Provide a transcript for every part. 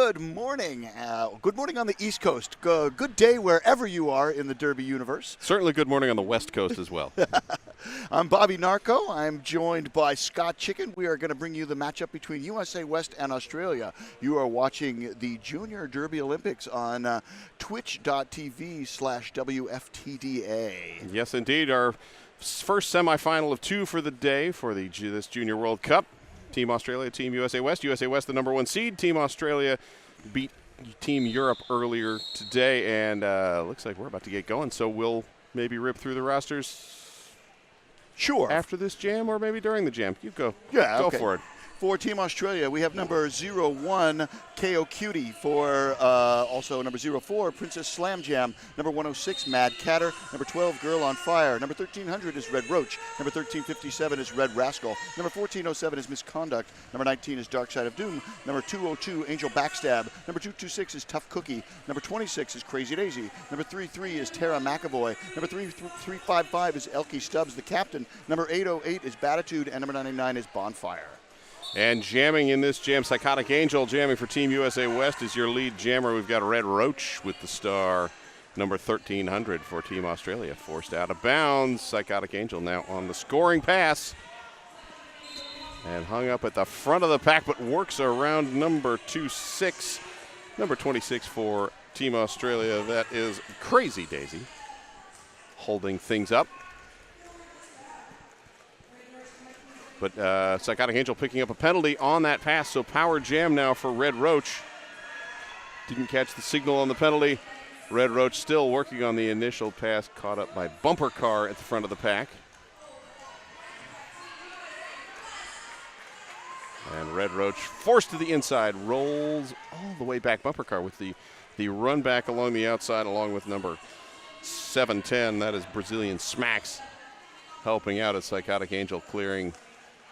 Good morning. Good morning on the East Coast. Good day wherever you are in the Derby universe. Certainly good morning on the West Coast as well. I'm Bobby Narco. I'm joined by Scott Chicken. We are going to bring you the matchup between USA West and Australia. You are watching the Junior Derby Olympics on twitch.tv/WFTDA. Yes, indeed. Our first semifinal of two for the day for this Junior World Cup. Team Australia, Team USA West. USA West, the number one seed. Team Australia beat Team Europe earlier today, and looks like we're about to get going. So we'll maybe rip through the rosters. Sure. After this jam, or maybe during the jam. You go. Yeah. Go okay. for it. For Team Australia, we have number 01, KO Cutie. For also number 04, Princess Slam Jam. Number 106, Mad Catter. Number 12, Girl on Fire. Number 1300 is Red Roach. Number 1357 is Red Rascal. Number 1407 is Misconduct. Number 19 is Dark Side of Doom. Number 202, Angel Backstab. Number 226 is Tough Cookie. Number 26 is Crazy Daisy. Number 33 is Tara McAvoy. Number 355 is Elkie Stubbs, the captain. Number 808 is Batitude. And number 99 is Bonfire. And jamming in this jam, Psychotic Angel jamming for Team USA West is your lead jammer. We've got Red Roach with the star, number 1300 for Team Australia. Forced out of bounds. Psychotic Angel now on the scoring pass. And hung up at the front of the pack, but works around number 26. Number 26 for Team Australia, that is Crazy Daisy. Holding things up. But Psychotic Angel picking up a penalty on that pass, so power jam now for Red Roach. Didn't catch the signal on the penalty. Red Roach still working on the initial pass, caught up by Bumper Car at the front of the pack. And Red Roach forced to the inside, rolls all the way back. Bumper Car with the run back along the outside, along with number 710. That is Brazilian Smacks helping out as Psychotic Angel clearing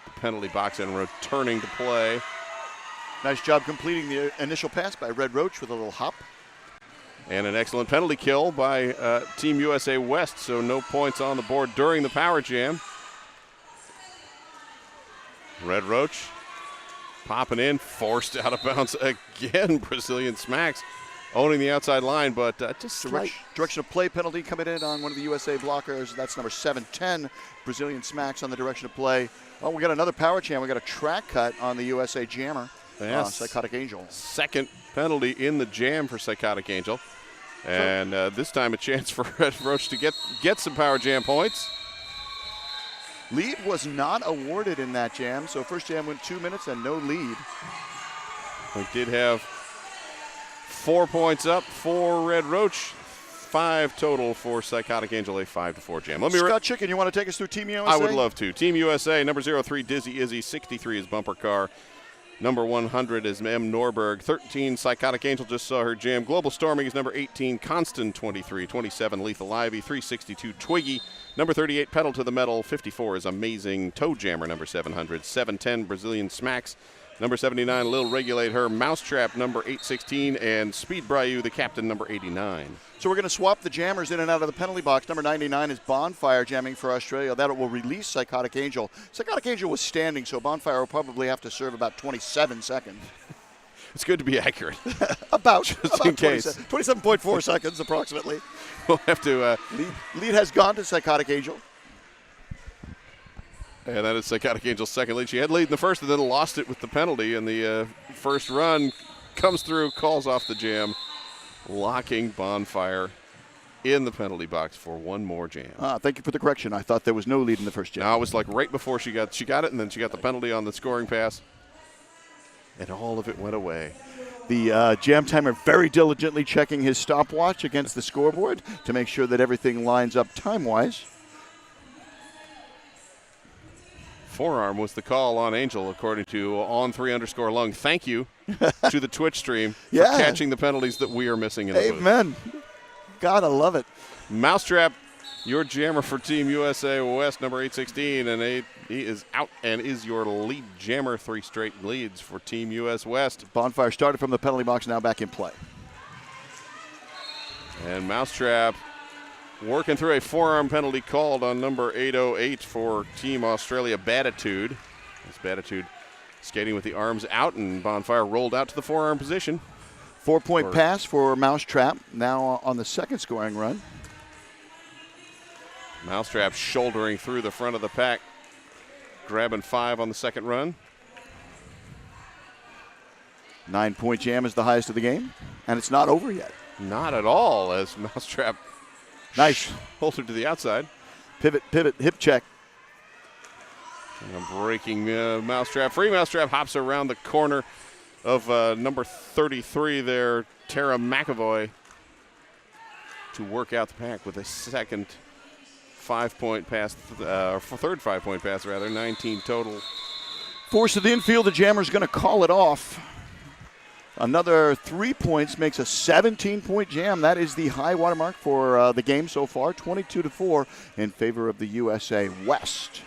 the penalty box and returning to play. Nice job completing the initial pass by Red Roach with a little hop. And an excellent penalty kill by Team USA West, so no points on the board during the power jam. Red Roach popping in, forced out of bounds again. Brazilian Smacks owning the outside line, but just direction of play penalty coming in on one of the USA blockers. That's number 710, Brazilian Smacks on the direction of play. Well, we got another power jam. We got a track cut on the USA jammer, Psychotic Angel. Second penalty in the jam for Psychotic Angel. And this time a chance for Red Roach to get some power jam points. Lead was not awarded in that jam, so first jam went 2 minutes and no lead. We did have 4 points up for Red Roach. 5 total for Psychotic Angel, a 5-4 jam. Scott Chicken, you want to take us through Team USA? I would love to. Team USA, number 03, Dizzy Izzy. 63 is Bumper Car. Number 100 is M. Norberg. 13, Psychotic Angel, just saw her jam. Global Storming is number 18, Constant 23. 27, Lethal Ivy. 362, Twiggy. Number 38, Pedal to the Metal. 54 is Amazing Toe Jammer, number 700. 710, Brazilian Smacks. Number 79, Lil Regulate Her. Mousetrap, number 816. And Speed Bryu, the captain, number 89. So we're going to swap the jammers in and out of the penalty box. Number 99 is Bonfire jamming for Australia. That will release Psychotic Angel. Psychotic Angel was standing, so Bonfire will probably have to serve about 27 seconds. It's good to be accurate. about in case. 27.4 seconds approximately. We'll have to... lead has gone to Psychotic Angel. And that is Psychotic Angel's second lead. She had lead in the first and then lost it with the penalty. And the first run comes through, calls off the jam, locking Bonfire in the penalty box for one more jam. Thank you for the correction. I thought there was no lead in the first jam. No, it was like right before she got it, and then she got the penalty on the scoring pass. And all of it went away. The jam timer very diligently checking his stopwatch against the scoreboard to make sure that everything lines up time-wise. Forearm was the call on Angel, according to on3_lung. Thank you to the Twitch stream for catching the penalties that we are missing in the booth. Amen. God, I love it. Mousetrap, your jammer for Team USA West, number 816, and he is out and is your lead jammer. 3 straight leads for Team US West. Bonfire started from the penalty box, now back in play. And Mousetrap working through a forearm penalty called on number 808 for Team Australia, Batitude. This Batitude skating with the arms out, and Bonfire rolled out to the forearm position. 4-point pass for Mousetrap, now on the second scoring run. Mousetrap shouldering through the front of the pack, grabbing 5 on the second run. 9-point jam is the highest of the game, and it's not over yet. Not at all, as Mousetrap nice holster to the outside. Pivot, hip check. And breaking Mousetrap free. Mousetrap hops around the corner of number 33 there, Tara McAvoy, to work out the pack with a second 5-point pass, or third 5-point pass rather, 19 total. Force to the infield, the jammer's going to call it off. Another 3 points makes a 17-point jam. That is the high watermark for the game so far, 22-4 in favor of the USA West.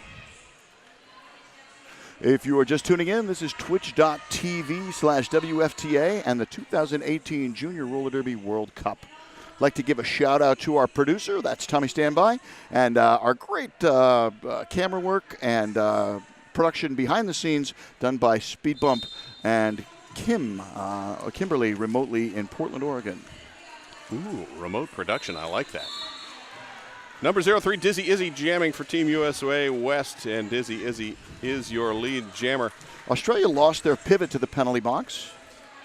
If you are just tuning in, this is twitch.tv/WFTA and the 2018 Junior Roller Derby World Cup. I'd like to give a shout out to our producer, that's Tommy Standby, and our great camera work and production behind the scenes done by Speed Bump and Kimberly remotely in Portland, Oregon. Ooh, remote production, I like that. Number 03, Dizzy Izzy jamming for Team USA West, and Dizzy Izzy is your lead jammer. Australia lost their pivot to the penalty box.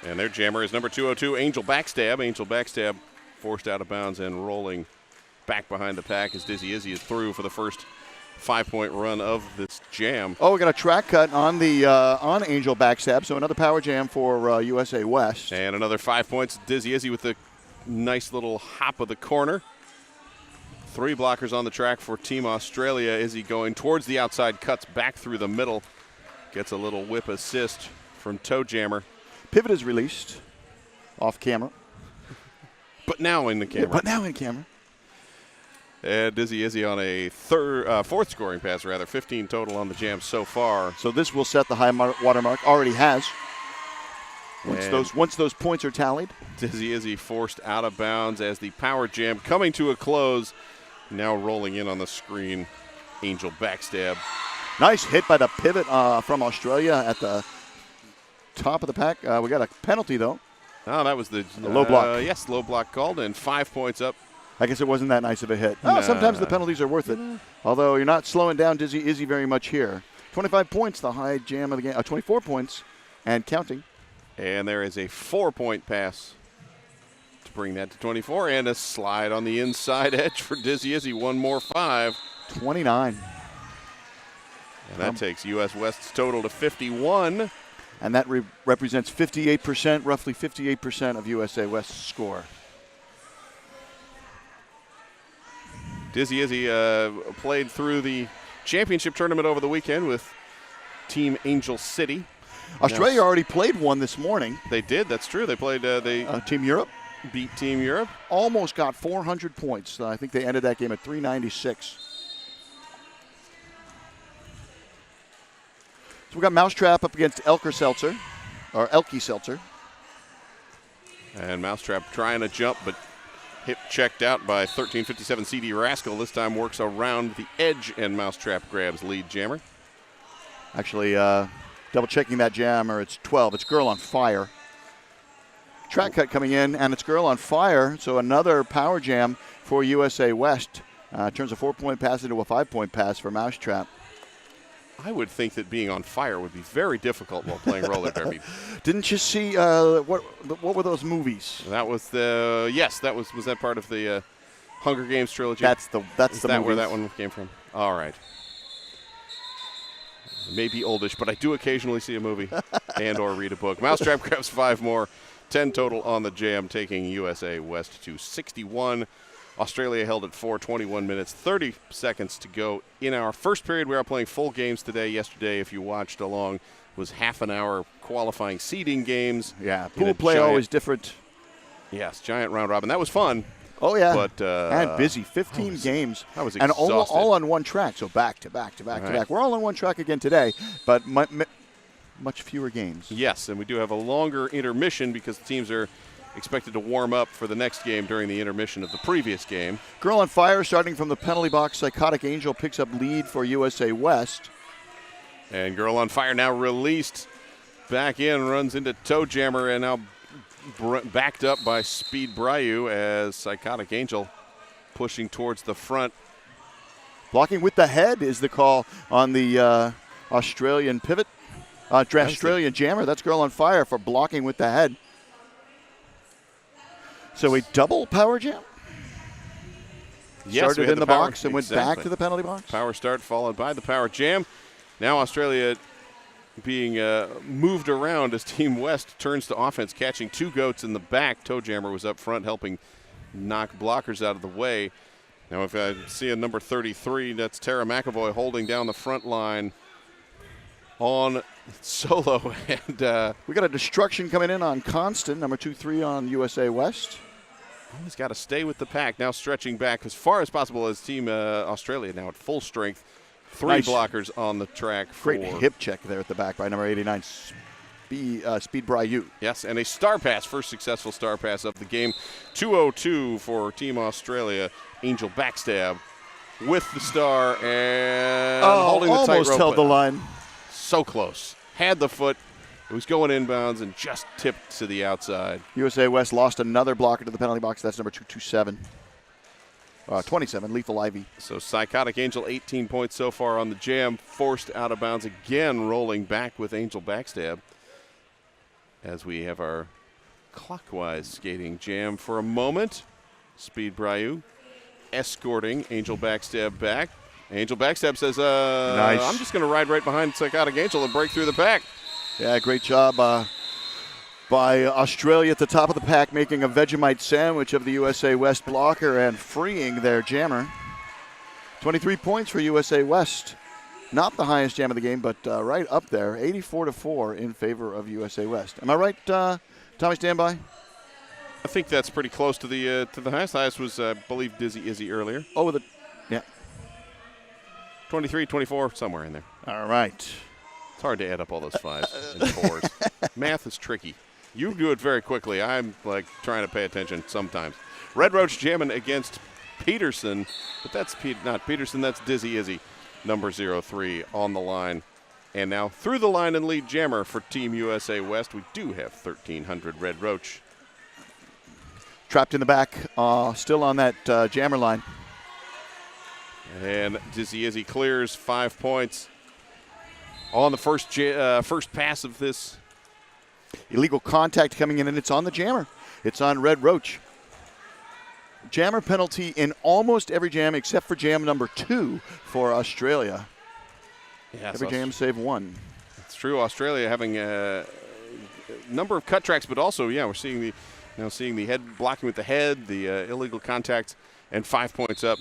And their jammer is number 202, Angel Backstab. Angel Backstab forced out of bounds and rolling back behind the pack as Dizzy Izzy is through for the first 5-point run of this jam. Oh, we got a track cut on the on Angel Backstab, so another power jam for USA West. And another 5 points. Dizzy Izzy with the nice little hop of the corner. 3 blockers on the track for Team Australia. Izzy going towards the outside, cuts back through the middle, gets a little whip assist from Toe Jammer. Pivot is released off camera. But now in the camera. Yeah, but now in camera. And Dizzy Izzy on a fourth scoring pass, 15 total on the jam so far. So this will set the high watermark. Already has. Once those points are tallied. Dizzy Izzy forced out of bounds as the power jam coming to a close. Now rolling in on the screen, Angel Backstab. Nice hit by the pivot from Australia at the top of the pack. We got a penalty, though. Oh, that was the low block. Yes, low block called, and 5 points up. I guess it wasn't that nice of a hit. Sometimes the penalties are worth it. Although you're not slowing down Dizzy Izzy very much here. 25 points, the high jam of the game. 24 points and counting. And there is a 4-point pass to bring that to 24, and a slide on the inside edge for Dizzy Izzy. One more 5. 29. And that takes US West's total to 51. And that represents 58%, roughly 58% of USA West's score. Dizzy Izzy played through the championship tournament over the weekend with Team Angel City. Australia already played one this morning. They did, that's true. They played, Team Europe. Beat Team Europe. Almost got 400 points. I think they ended that game at 396. So we got Mousetrap up against Elke Seltzer. And Mousetrap trying to jump, but hip checked out by 1357 CD Rascal. This time works around the edge, and Mousetrap grabs lead jammer. Actually, double checking that jammer, it's 12. It's Girl on Fire. Track cut coming in, and it's Girl on Fire. So another power jam for USA West. Turns a 4-point pass into a 5-point pass for Mousetrap. I would think that being on fire would be very difficult while playing roller derby. Didn't you see what were those movies? That was was that part of the Hunger Games trilogy? That's the movies. Where that one came from? All right. Maybe oldish, but I do occasionally see a movie and or read a book. Mousetrap grabs 5 more, 10 total on the jam, taking USA West to 61. Australia held at 4:21 minutes, 30 seconds to go in our first period. We are playing full games today. Yesterday, if you watched along, was half an hour qualifying seeding games. Yeah, pool play always different. Yes, giant round robin. That was fun. Oh, yeah. But, and busy, 15 games. I was and exhausted. all on one track, so back to back to back to back. We're all on one track again today, but much fewer games. Yes, and we do have a longer intermission because the teams are expected to warm up for the next game during the intermission of the previous game. Girl on Fire starting from the penalty box. Psychotic Angel picks up lead for USA West. And Girl on Fire now released back in, runs into Toe Jammer, and now backed up by Speed Bryu as Psychotic Angel pushing towards the front. Blocking with the head is the call on the Australian pivot. Australian jammer. That's Girl on Fire for blocking with the head. So a double power jam? Yes, started in the box and exactly. went back to the penalty box? Power start followed by the power jam. Now Australia being moved around as Team West turns to offense, catching two goats in the back. Toe Jammer was up front helping knock blockers out of the way. Now if I see a number 33, that's Tara McAvoy holding down the front line on solo. And we got a destruction coming in on Constant, number 2-3 on USA West. Always got to stay with the pack. Now stretching back as far as possible as Team Australia now at full strength. Three Nice. blockers on the track. Great hip check there at the back by number 89, Speed Bryu. Yes, and a star pass, first successful star pass of the game. 2:02 for Team Australia. Angel backstab with the star and holding the tightrope. Almost held the line. So close. Had the foot. It was going inbounds and just tipped to the outside. USA West lost another blocker to the penalty box. That's number 227. 27, Lethal Ivy. So Psychotic Angel, 18 points so far on the jam. Forced out of bounds again, rolling back with Angel backstab. As we have our clockwise skating jam for a moment. Speed Bryu escorting Angel backstab back. Angel backstab says, nice. I'm just going to ride right behind Psychotic Angel and break through the pack. Yeah, great job by Australia at the top of the pack, making a Vegemite sandwich of the USA West blocker and freeing their jammer. 23 points for USA West. Not the highest jam of the game, but right up there, 84-4 in favor of USA West. Am I right, Tommy? Standby. I think that's pretty close to the highest. Highest was, I believe, Dizzy Izzy earlier. Oh, yeah. 23, 24, somewhere in there. All right. It's hard to add up all those fives and fours. Math is tricky. You do it very quickly. I'm like trying to pay attention sometimes. Red Roach jamming against Peterson, but that's not Peterson. That's Dizzy Izzy, number 03 on the line. And now through the line and lead jammer for Team USA West. We do have 1,300 Red Roach. Trapped in the back, still on that jammer line. And Dizzy Izzy clears 5 points on the first pass of this. Illegal contact coming in, and it's on the jammer. It's on Red Roach. Jammer penalty in almost every jam except for jam number 2 for Australia. Yes, every jam save 1. It's true. Australia having a number of cut tracks, but also, we're seeing the head blocking with the head, the illegal contact, and 5 points up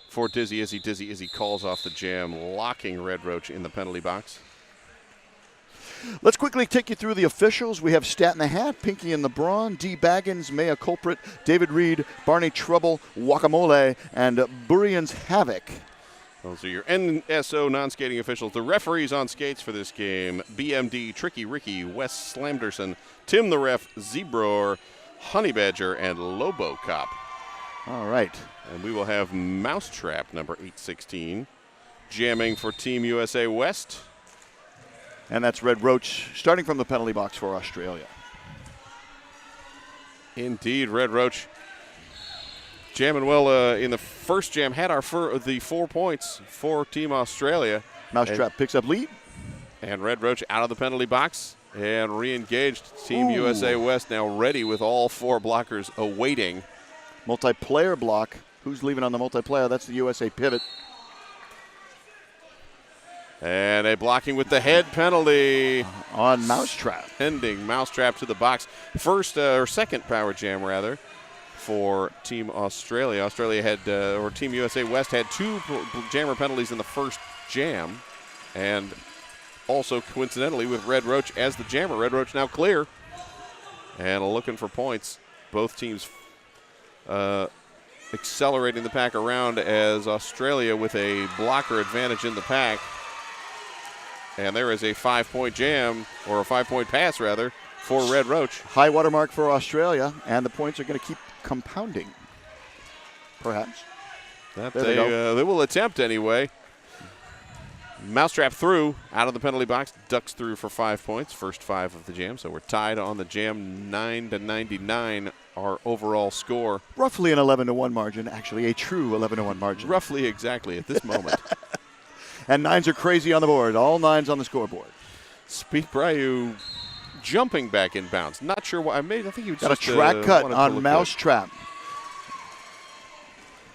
for Dizzy Izzy. Dizzy Izzy calls off the jam, locking Red Roach in the penalty box. Let's quickly take you through the officials. We have Stat in the Hat, Pinky in the Brawn, D. Baggins, Maya Culprit, David Reed, Barney Trouble, Guacamole, and Burian's Havoc. Those are your NSO non-skating officials. The referees on skates for this game: BMD, Tricky Ricky, Wes Slamderson, Tim the Ref, Zebror, Honey Badger, and Lobo Cop. All right. And we will have Mousetrap, number 816, jamming for Team USA West. And that's Red Roach starting from the penalty box for Australia. Indeed, Red Roach jamming well in the first jam. Had the 4 points for Team Australia. Mousetrap picks up lead. And Red Roach out of the penalty box and re-engaged. Team USA West now ready with all 4 blockers awaiting. Multiplayer block. Who's leaving on the multiplayer? That's the USA pivot. And a blocking with the head penalty on Mousetrap. Ending Mousetrap to the box. First or second power jam, rather, for Team Australia. Team USA West had 2 jammer penalties in the first jam. And also, coincidentally, with Red Roach as the jammer. Red Roach now clear and looking for points. Both teams accelerating the pack around as Australia with a blocker advantage in the pack. And there is a 5-point jam, or a 5-point pass, rather, for Red Roach. High watermark for Australia, and the points are going to keep compounding, perhaps. They will attempt anyway. Mousetrap through, out of the penalty box, ducks through for 5 points, first 5 of the jam. So we're tied on the jam, 9-99, our overall score. Roughly an 11-1 margin, actually a true 11-1 margin. Roughly exactly at this moment. And 9s are crazy on the board, all 9s on the scoreboard. Speed Bryu jumping back in bounds. Not sure why. I think he was Got just a track cut on good. Mousetrap.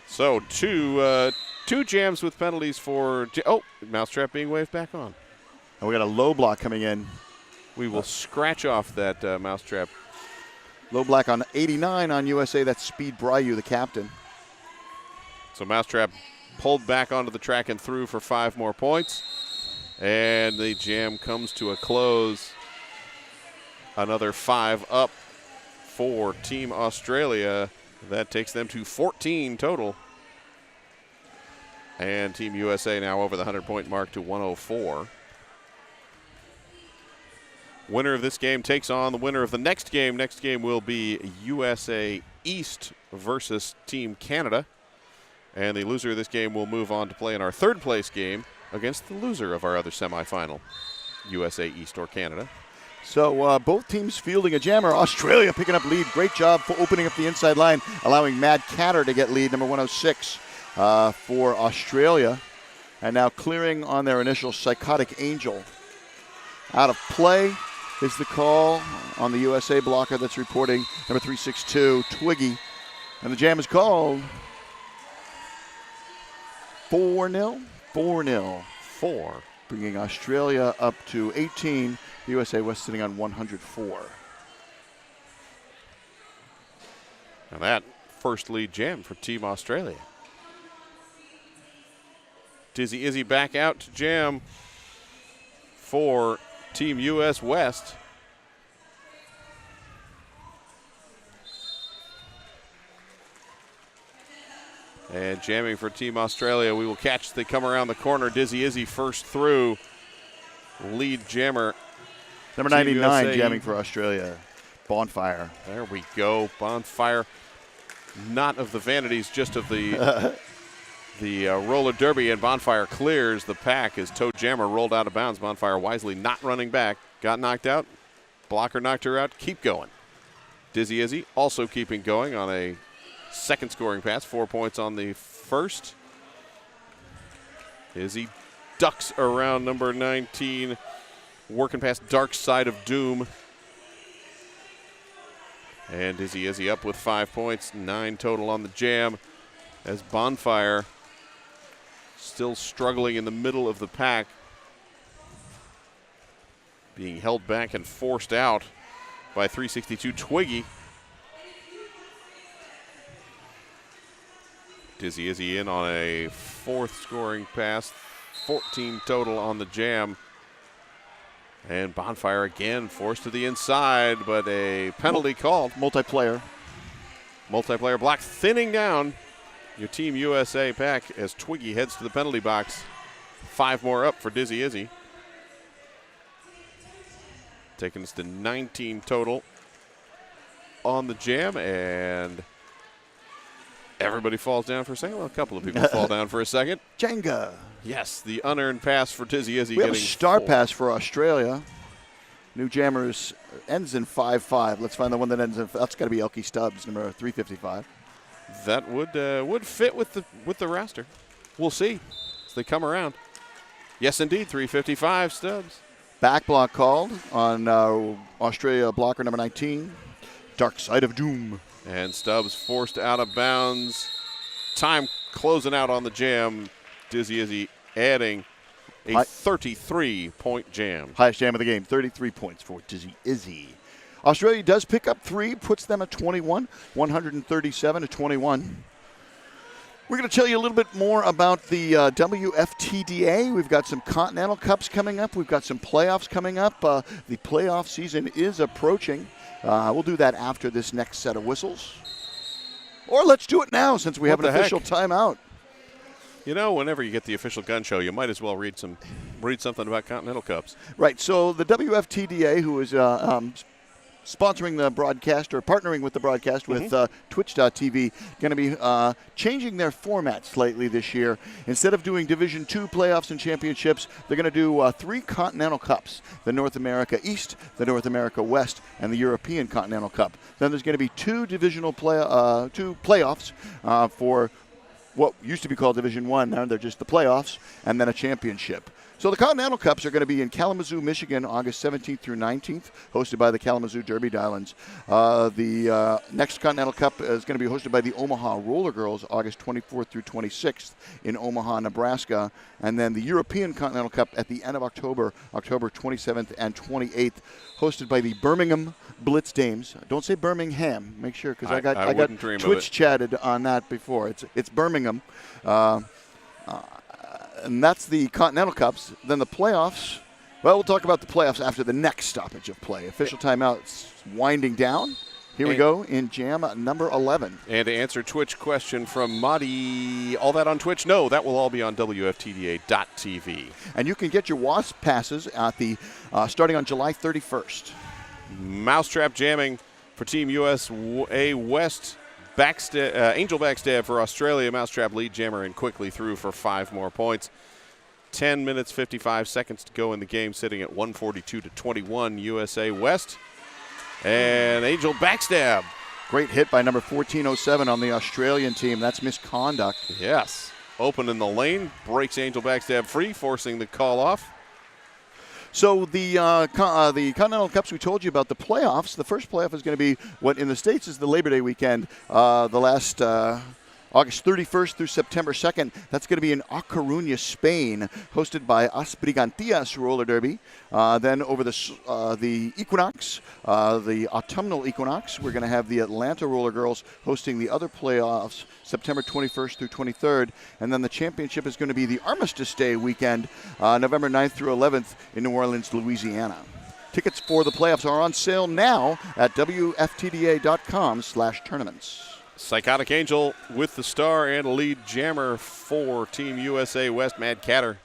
So two jams with penalties for Mousetrap being waved back on. And we got a low block coming in. We will scratch off that Mousetrap. Low block on 89 on USA. That's Speed Bryu, the captain. So Mousetrap pulled back onto the track and through for 5 more points. And the jam comes to a close. Another 5 up for Team Australia. That takes them to 14 total. And Team USA now over the 100-point mark to 104. Winner of this game takes on the winner of the next game. Next game will be USA East versus Team Canada. And the loser of this game will move on to play in our third place game against the loser of our other semifinal, USA East or Canada. So both teams fielding a jammer. Australia picking up lead. Great job for opening up the inside line, allowing Mad Catter to get lead, number 106 for Australia. And now clearing on their initial Psychotic Angel. Out of play is the call on the USA blocker that's reporting number 362, Twiggy. And the jam is called 4-0. 4-0. 4. Bringing Australia up to 18. The USA West sitting on 104. Now that first lead jam for Team Australia. Dizzy Izzy back out to jam for Team US West. And jamming for Team Australia. We will catch the come around the corner. Dizzy Izzy first through. Lead jammer. Number 99 jamming for Australia. Bonfire. There we go. Bonfire. Not of the vanities, just of the the roller derby. And Bonfire clears the pack as Toe Jammer rolled out of bounds. Bonfire wisely not running back. Got knocked out. Blocker knocked her out. Keep going. Dizzy Izzy also keeping going on a second scoring pass. 4 points on the first. Izzy ducks around number 19. Working past Dark Side of Doom. And Dizzy Izzy up with 5 points. 9 total on the jam. As Bonfire still struggling in the middle of the pack. Being held back and forced out by 362 Twiggy. Dizzy Izzy in on a fourth scoring pass. 14 total on the jam. And Bonfire again forced to the inside, but a penalty called. Multiplayer block thinning down your Team USA pack as Twiggy heads to the penalty box. 5 more up for Dizzy Izzy. Taking us to 19 total on the jam, and everybody falls down for a second. Well, a couple of people fall down for a second. Jenga. Yes, the unearned pass for Dizzy Izzy. We have a star pass for Australia. New jammers ends in 5-5. Let's find the one that ends in. That's got to be Elkie Stubbs, number 355. That would fit with the roster. We'll see as they come around. Yes, indeed, 355 Stubbs. Back block called on Australia blocker number 19, Dark Side of Doom. And Stubbs forced out of bounds. Time closing out on the jam. Dizzy Izzy adding a 33-point jam. Highest jam of the game, 33 points for Dizzy Izzy. Australia does pick up 3, puts them at 21, 137 to 21. We're going to tell you a little bit more about the WFTDA. We've got some Continental Cups coming up. We've got some playoffs coming up. The playoff season is approaching. We'll do that after this next set of whistles. Or let's do it now since we have an official timeout. You know, whenever you get the official gun show, you might as well read something about Continental Cups. Right. So the WFTDA, who is sponsoring the broadcast or partnering with the broadcast with Twitch.tv, going to be changing their format slightly this year. Instead of doing Division II playoffs and championships, they're going to do 3 Continental Cups: the North America East, the North America West, and the European Continental Cup. Then there's going to be 2 divisional playoffs for what used to be called Division I. Now they're just the playoffs, and then a championship. So the Continental Cups are going to be in Kalamazoo, Michigan, August 17th through 19th, hosted by the Kalamazoo Derby Diamonds. The next Continental Cup is going to be hosted by the Omaha Roller Girls, August 24th through 26th in Omaha, Nebraska. And then the European Continental Cup at the end of October, October 27th and 28th, hosted by the Birmingham Blitz Dames. Don't say Birmingham. Make sure, because I got Twitch chatted on that before. It's Birmingham. And that's the Continental Cups. Then the playoffs, well, we'll talk about the playoffs after the next stoppage of play. Official timeouts winding down. Here we go in jam number 11. And to answer Twitch question from Madi, all that on Twitch? No, that will all be on WFTDA.tv. And you can get your WASP passes at the starting on July 31st. Mousetrap jamming for Team USA West. Angel backstab for Australia. Mousetrap lead jammer and quickly through for 5 more points. 10 minutes, 55 seconds to go in the game, sitting at 142-21 USA West. And Angel backstab. Great hit by number 1407 on the Australian team. That's misconduct. Yes. Open in the lane, breaks Angel backstab free, forcing the call off. So the Continental Cups, we told you about the playoffs. The first playoff is going to be what in the States is the Labor Day weekend, the last August 31st through September 2nd. That's going to be in A Coruña, Spain, hosted by As Brigantillas Roller Derby. Then over the equinox, the autumnal equinox, we're going to have the Atlanta Roller Girls hosting the other playoffs, September 21st through 23rd. And then the championship is going to be the Armistice Day weekend, November 9th through 11th in New Orleans, Louisiana. Tickets for the playoffs are on sale now at WFTDA.com/tournaments. Psychotic Angel with the star and lead jammer for Team USA West. Mad Catter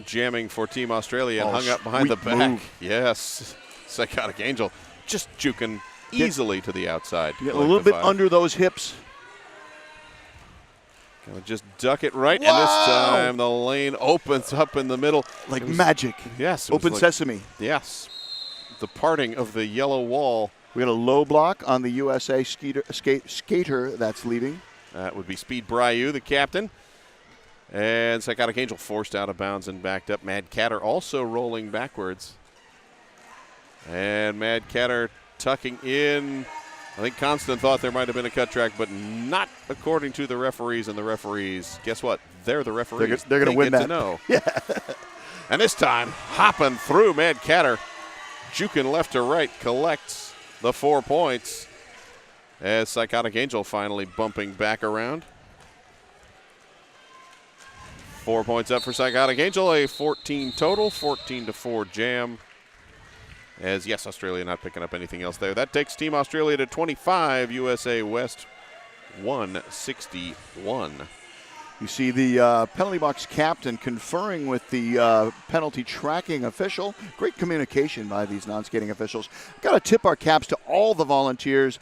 jamming for Team Australia and hung up behind the back. Move. Yes. Psychotic Angel just juking easily to the outside. A little bit under those hips. Gonna just duck it right, Wow. And this time the lane opens up in the middle. Like magic. Yes. Open sesame. Yes. The parting of the yellow wall. We got a low block on the USA skater that's leading. That would be Speed Bryu, the captain. And Psychotic Angel forced out of bounds and backed up. Mad Catter also rolling backwards. And Mad Catter tucking in. I think Constant thought there might have been a cut track, but not according to the referees. And the referees, guess what? They're the referees. They're going to win that. To know. Yeah. And this time, hopping through Mad Catter, juking left to right, collects the 4 points as Psychotic Angel finally bumping back around. 4 points up for Psychotic Angel, a 14 total, 14-4 jam. As, yes, Australia not picking up anything else there. That takes Team Australia to 25, USA West 161. You see the penalty box captain conferring with the penalty tracking official. Great communication by these non-skating officials. Got to tip our caps to all the volunteers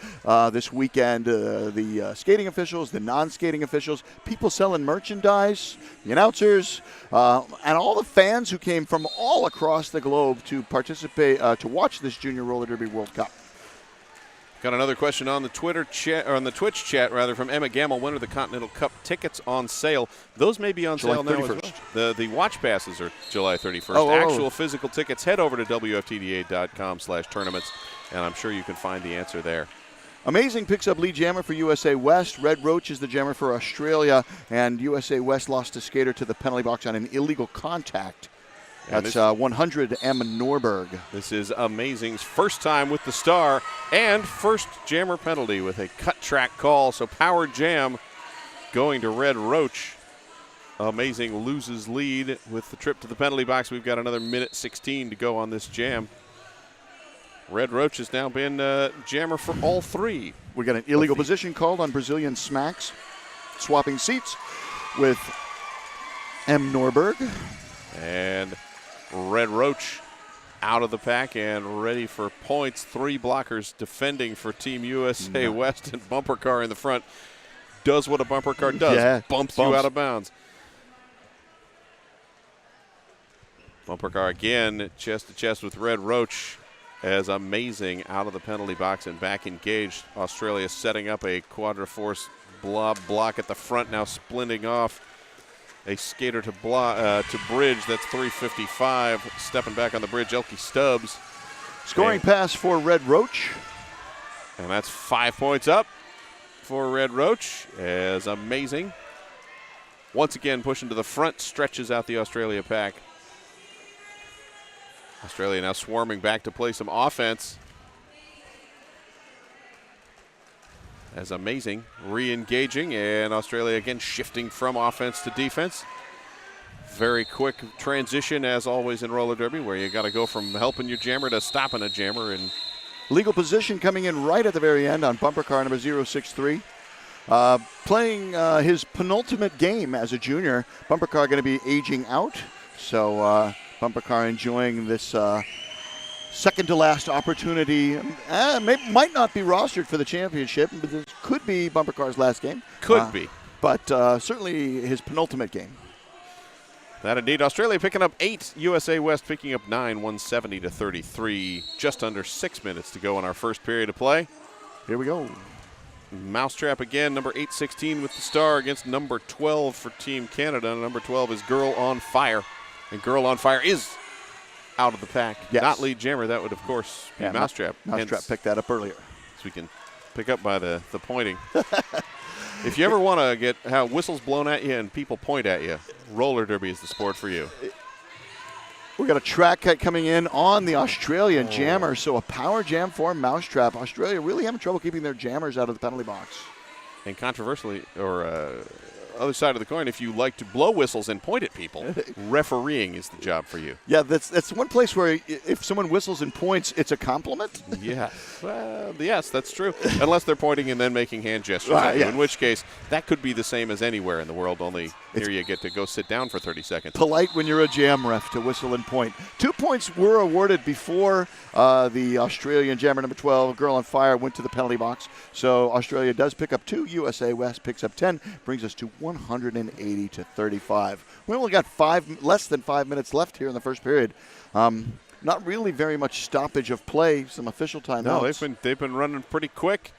this weekend, the skating officials, the non-skating officials, people selling merchandise, the announcers, and all the fans who came from all across the globe to participate, to watch this Junior Roller Derby World Cup. Got another question on the Twitter chat, or on the Twitch chat rather, from Emma Gamble. When are the Continental Cup tickets on sale? Those may be on July sale 31st. now as well. The watch passes are July 31st. Oh. Actual physical tickets, head over to WFTDA.com/tournaments, and I'm sure you can find the answer there. Amazing picks up lead jammer for USA West. Red Roach is the jammer for Australia, and USA West lost a skater to the penalty box on an illegal contact. That's 100 M. Norberg. This is Amazing's first time with the star and first jammer penalty with a cut track call. So power jam going to Red Roach. Amazing loses lead with the trip to the penalty box. We've got another minute 16 to go on this jam. Red Roach has now been jammer for all 3. We got an illegal position called on Brazilian Smacks. Swapping seats with M. Norberg. And Red Roach out of the pack and ready for points. 3 blockers defending for Team USA West, and Bumper Car in the front does what a bumper car does, bumps you out of bounds. Bumper Car again, chest to chest with Red Roach, as Amazing out of the penalty box and back engaged. Australia setting up a quadra-force block at the front, now splinting off. A skater to bridge, that's 355. Stepping back on the bridge, Elkie Stubbs. Scoring pass for Red Roach. And that's 5 points up for Red Roach, as Amazing once again pushing to the front, stretches out the Australia pack. Australia now swarming back to play some offense. As Amazing re-engaging, and Australia again shifting from offense to defense. Very quick transition, as always in roller derby, where you got to go from helping your jammer to stopping a jammer. And legal position coming in right at the very end on Bumper Car number 063. Playing his penultimate game as a junior. Bumper Car going to be aging out, so Bumper Car enjoying this second to last opportunity. Might not be rostered for the championship, but this could be Bumper Car's last game. Could be. But certainly his penultimate game. That indeed. Australia picking up 8, USA West picking up 9, 170 to 33. Just under 6 minutes to go in our first period of play. Here we go. Mousetrap again, number 816 with the star against number 12 for Team Canada. Number 12 is Girl on Fire. And Girl on Fire is out of the pack. Yes. Not lead jammer. That would, of course, be Mousetrap. Mousetrap picked that up earlier. So we can pick up by the pointing. If you ever want to get how whistles blown at you and people point at you, roller derby is the sport for you. We got a track cut coming in on the Australian jammer, so a power jam for Mousetrap. Australia really having trouble keeping their jammers out of the penalty box. And controversially, or other side of the coin, if you like to blow whistles and point at people, refereeing is the job for you. Yeah, that's one place where if someone whistles and points, it's a compliment. Yeah, well, yes, that's true. Unless they're pointing and then making hand gestures at you, in which case that could be the same as anywhere in the world, only here you get to go sit down for 30 seconds. Polite when you're a jam ref to whistle and point. 2 points were awarded before the Australian jammer number 12, Girl on Fire, went to the penalty box. So Australia does pick up 2, USA West picks up 10, brings us to 180 to 35. We only got less than 5 minutes left here in the first period. Not really very much stoppage of play. Some official timeouts. No, they've been running pretty quick.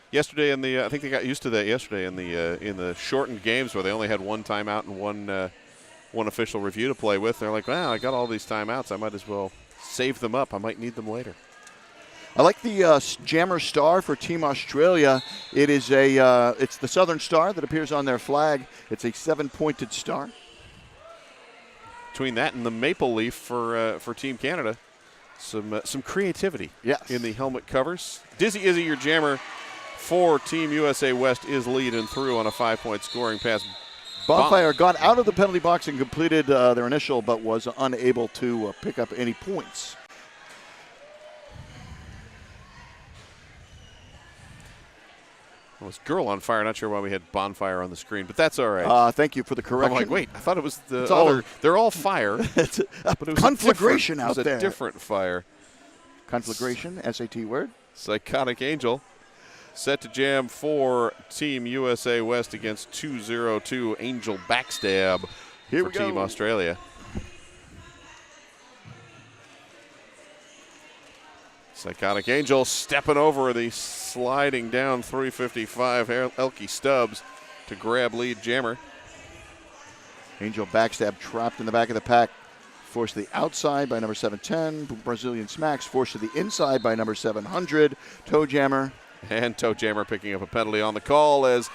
Yesterday I think they got used to that yesterday in the shortened games where they only had one timeout and one official review to play with. They're like, wow, I got all these timeouts. I might as well save them up. I might need them later. I like the jammer star for Team Australia. It is it's the Southern Star that appears on their flag. It's a 7-pointed star. Between that and the maple leaf for Team Canada, some creativity in the helmet covers. Dizzy Izzy, your jammer for Team USA West, is leading through on a 5-point scoring pass. Bonfire got out of the penalty box and completed their initial, but was unable to pick up any points. It was Girl on Fire. Not sure why we had Bonfire on the screen, but that's all right. Thank you for the correction. I'm like, wait, I thought it was the other. They're all fire. It's a but it was conflagration out there. It was a different fire. Conflagration, SAT word. Psychotic Angel set to jam for Team USA West against 202 Angel Backstab Here for we go. Team Australia. Psychotic Angel stepping over the sliding down 355 Elkie Stubbs to grab lead jammer. Angel Backstab trapped in the back of the pack. Forced to the outside by number 710. Brazilian Smacks forced to the inside by number 700. Toe Jammer. And Toe Jammer picking up a penalty on the call as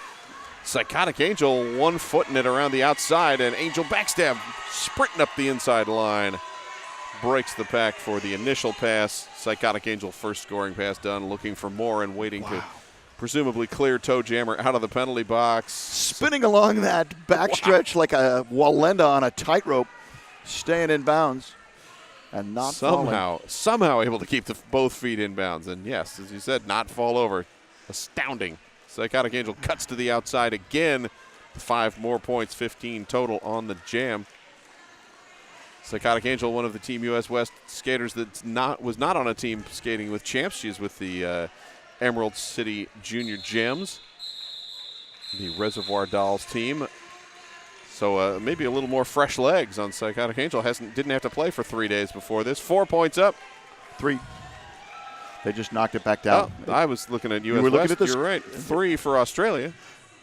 Psychotic Angel 1 footing it around the outside, and Angel Backstab sprinting up the inside line. Breaks the pack for the initial pass. Psychotic Angel first scoring pass done, looking for more and waiting to presumably clear Toe Jammer out of the penalty box. Spinning along that backstretch like a Walenda on a tightrope, staying in bounds and not falling. Somehow able to keep both feet in bounds. And yes, as you said, not fall over. Astounding. Psychotic Angel cuts to the outside again. 5 more points, 15 total on the jam. Psychotic Angel, one of the Team US West skaters that was not on a team skating with champs. She's with the Emerald City Junior Gems, the Reservoir Dolls team. So maybe a little more fresh legs on Psychotic Angel. Didn't have to play for 3 days before this. 4 points up. 3. They just knocked it back down. Oh, I was looking at US West. You're right. 3 for Australia.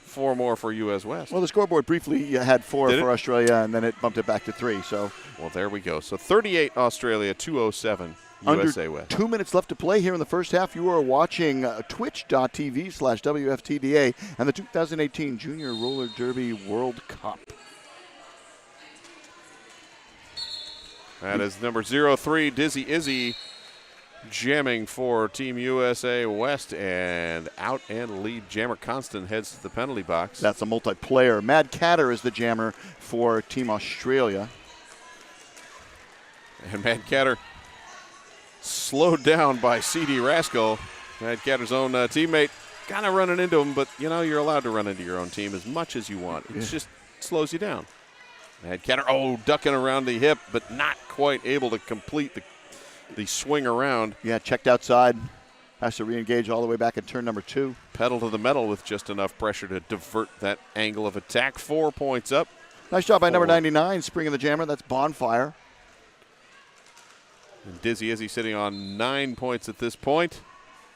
4 more for US West. Well, the scoreboard briefly had 4 for Australia, and then it bumped it back to 3. So, well, there we go. So 38 Australia, 207 USA West. 2 minutes left to play here in the first half. You are watching twitch.tv/WFTDA and the 2018 Junior Roller Derby World Cup. That is number 03, Dizzy Izzy, jamming for Team USA West, and out and lead jammer Constant heads to the penalty box. That's a multiplayer. Mad Catter is the jammer for Team Australia. And Mad Catter slowed down by C.D. Rascal, Mad Catter's own teammate, kind of running into him, but you know, you're allowed to run into your own team as much as you want. It just slows you down. Mad Catter, ducking around the hip, but not quite able to complete the swing around. Yeah, checked outside. Has to re-engage all the way back at turn number 2. Pedal to the metal with just enough pressure to divert that angle of attack. 4 points up. Nice job by number 99, springing the jammer. That's Bonfire. And Dizzy Izzy sitting on 9 points at this point.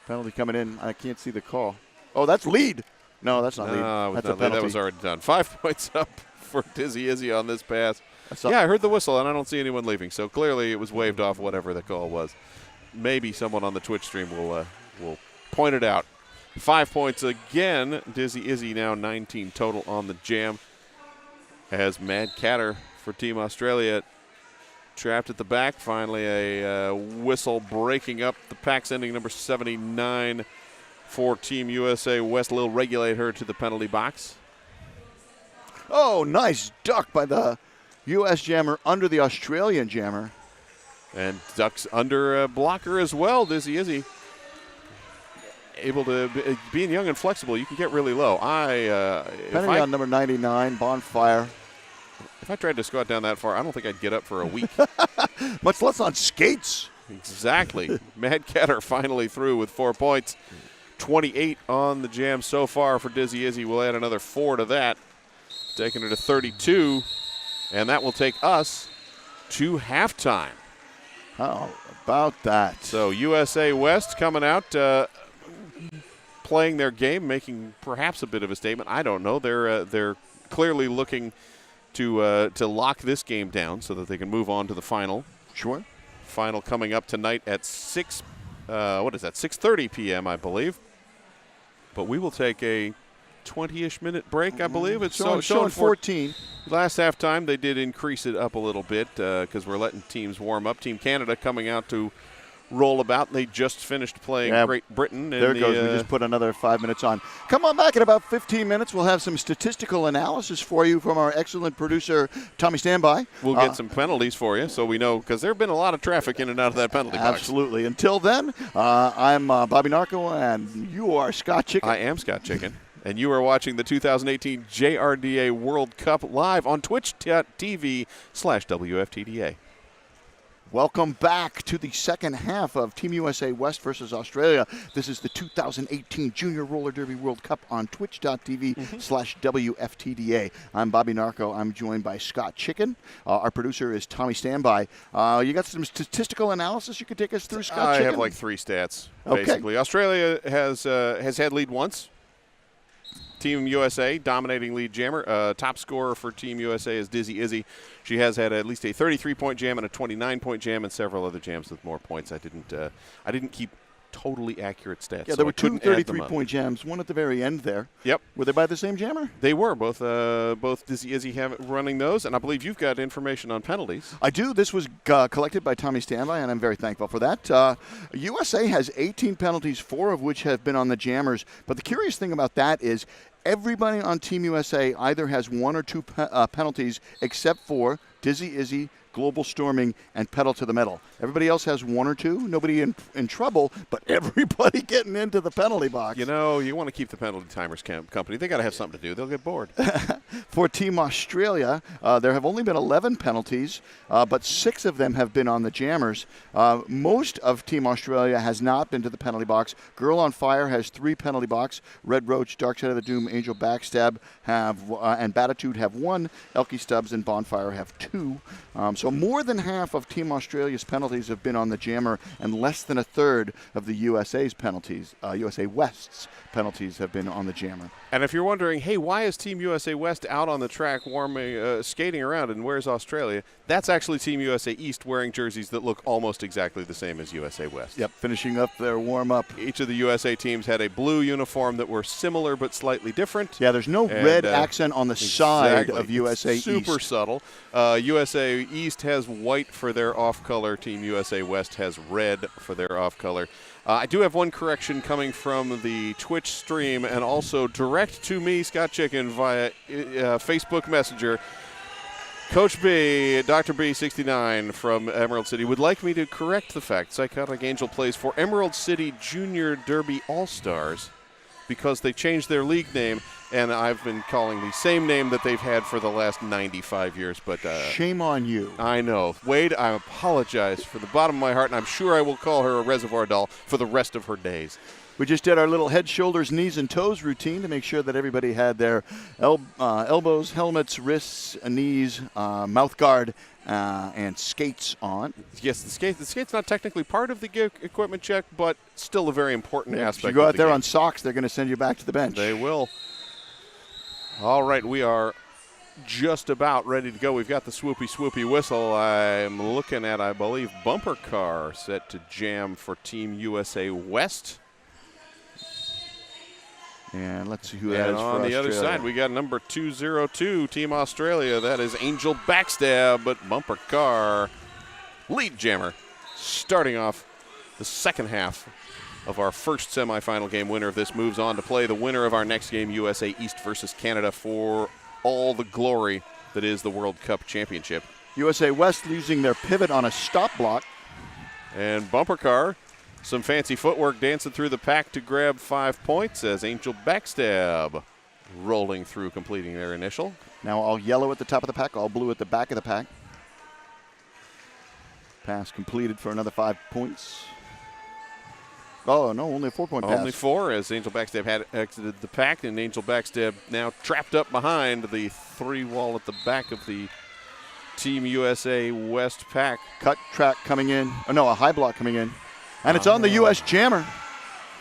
Penalty coming in. I can't see the call. Oh, that's lead. No, that's not lead. That's a penalty. That was already done. 5 points up for Dizzy Izzy on this pass. Yeah, I heard the whistle, and I don't see anyone leaving. So clearly it was waved off, whatever the call was. Maybe someone on the Twitch stream will point it out. 5 points again. Dizzy Izzy now 19 total on the jam. As Mad Catter for Team Australia trapped at the back. Finally a whistle breaking up the pack, sending number 79 for Team USA West. Lil regulate her to the penalty box. Oh, nice duck by the U.S. jammer under the Australian jammer. And ducks under a blocker as well, Dizzy Izzy. Able to, being young and flexible, you can get really low. Penalty on number 99, Bonfire. If I tried to squat down that far, I don't think I'd get up for a week. Much less on skates. Exactly. Mad Catter finally through with 4 points. 28 on the jam so far for Dizzy Izzy. We'll add another 4 to that, taking her to 32. And that will take us to halftime. How about that? So USA West coming out, playing their game, making perhaps a bit of a statement. I don't know. They're clearly looking to lock this game down so that they can move on to the final. Sure. Final coming up tonight at 6:30 p.m. I believe. But we will take a 20-ish minute break, I believe. It's showing 14. Last halftime, they did increase it up a little bit because we're letting teams warm up. Team Canada coming out to roll about. They just finished playing Great Britain. There it goes. We just put another 5 minutes on. Come on back in about 15 minutes. We'll have some statistical analysis for you from our excellent producer, Tommy Standby. We'll get some penalties for you so we know, because there have been a lot of traffic in and out of that penalty box. Absolutely. Until then, I'm Bobby Narco, and you are Scott Chicken. I am Scott Chicken. And you are watching the 2018 JRDA World Cup live on twitch.tv/WFTDA. Welcome back to the second half of Team USA West versus Australia. This is the 2018 Junior Roller Derby World Cup on twitch.tv/WFTDA. I'm Bobby Narco. I'm joined by Scott Chicken. Our producer is Tommy Standby. You got some statistical analysis you could take us through, Scott Chicken? I have like 3 stats, basically. Okay. Australia has had lead once. Team USA dominating lead jammer. Top scorer for Team USA is Dizzy Izzy. She has had at least a 33-point jam and a 29-point jam and several other jams with more points. I didn't keep totally accurate stats. Yeah, there were 2 33-point jams, one at the very end there. Yep. Were they by the same jammer? They were. Both Dizzy Izzy running those, and I believe you've got information on penalties. I do. This was collected by Tommy Standby, and I'm very thankful for that. USA has 18 penalties, 4 of which have been on the jammers. But the curious thing about that is everybody on Team USA either has 1 or 2 penalties except for Dizzy Izzy, global storming, and pedal to the metal. Everybody else has one or two. Nobody in trouble, but everybody getting into the penalty box. You know, you want to keep the penalty timers company. They got to have something to do. They'll get bored. For Team Australia, there have only been 11 penalties, but 6 of them have been on the jammers. Most of Team Australia has not been to the penalty box. Girl on Fire has 3 penalty box. Red Roach, Dark Side of the Doom, Angel Backstab and Batitude have 1. Elkie Stubbs and Bonfire have 2. So more than half of Team Australia's penalties have been on the jammer, and less than a third of the USA's penalties, USA West's penalties, have been on the jammer. And if you're wondering, hey, why is Team USA West out on the track skating around, and where's Australia? That's actually Team USA East wearing jerseys that look almost exactly the same as USA West. Yep, finishing up their warm-up. Each of the USA teams had a blue uniform that were similar but slightly different. Yeah, there's no red accent on the side of USA East. Super subtle. USA East has white for their off-color. Team USA West has red for their off-color. I do have one correction coming from the Twitch stream and also direct to me, Scott Chicken, via Facebook Messenger. Coach B, Dr. B69 from Emerald City, would like me to correct the fact Psychotic Angel plays for Emerald City Junior Derby All-Stars because they changed their league name, and I've been calling the same name that they've had for the last 95 years. But shame on you. I know. Wade, I apologize from the bottom of my heart, and I'm sure I will call her a reservoir doll for the rest of her days. We just did our little head, shoulders, knees, and toes routine to make sure that everybody had their elbows, helmets, wrists, knees, mouth guard, and skates on. Yes, the skate's not technically part of the equipment check, but still a very important aspect. If you go out there game. on socks, they're going to send you back to the bench. They will. All right, we are just about ready to go. We've got the swoopy whistle. I'm looking at, I believe, bumper car set to jam for Team USA West. And let's see who that is for on the Australia. other side, we got number 202, Team Australia. That is Angel Backstab, but bumper car lead jammer. Starting off the second half of our first semifinal game. Winner of this moves on to play the winner of our next game, USA East versus Canada, for all the glory that is the World Cup Championship. USA West using their pivot on a stop block. And bumper car, some fancy footwork dancing through the pack to grab 5 points as Angel Backstab rolling through, completing their initial. Now all yellow at the top of the pack, all blue at the back of the pack. Pass completed for another 5 points. Oh, no, only a 4-point pass. Only 4 as Angel Backstab had exited the pack, and Angel Backstab now trapped up behind the 3 wall at the back of the Team USA West pack. Cut track coming in. Oh, no, a high block coming in. And it's on the U.S. jammer.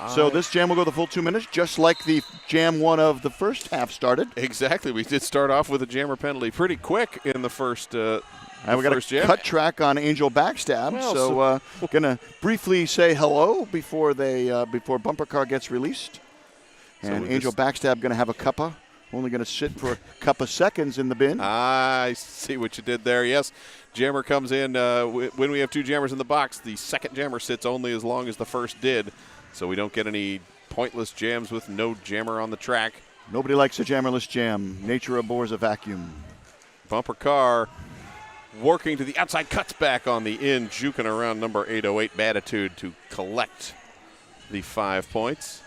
So this jam will go the full 2 minutes, just like the jam one of the first half started. Exactly. We did start off with a jammer penalty pretty quick in the first and we got a jam. cut track on Angel Backstab. Well, so gonna briefly say hello before before bumper car gets released. And Angel Backstab gonna have a cuppa. Only gonna sit for a couple of seconds in the bin. I see what you did there. Yes, jammer comes in. When we have 2 jammers in the box, the second jammer sits only as long as the first did. So we don't get any pointless jams with no jammer on the track. Nobody likes a jammerless jam. Nature abhors a vacuum. Bumper car working to the outside, cuts back on the in, juking around number 808 Batitude to collect the 5 points.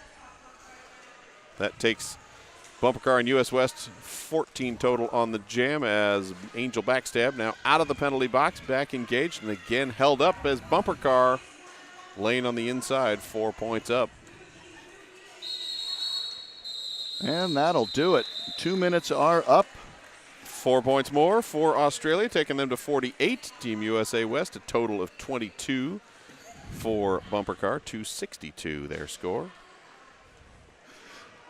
That takes bumper car and US West 14 total on the jam as Angel Backstab now out of the penalty box, back engaged, and again held up as bumper car laying on the inside, 4 points up. And that'll do it. 2 minutes are up. 4 points more for Australia, taking them to 48. Team USA West, a total of 22 for bumper car, 262 their score.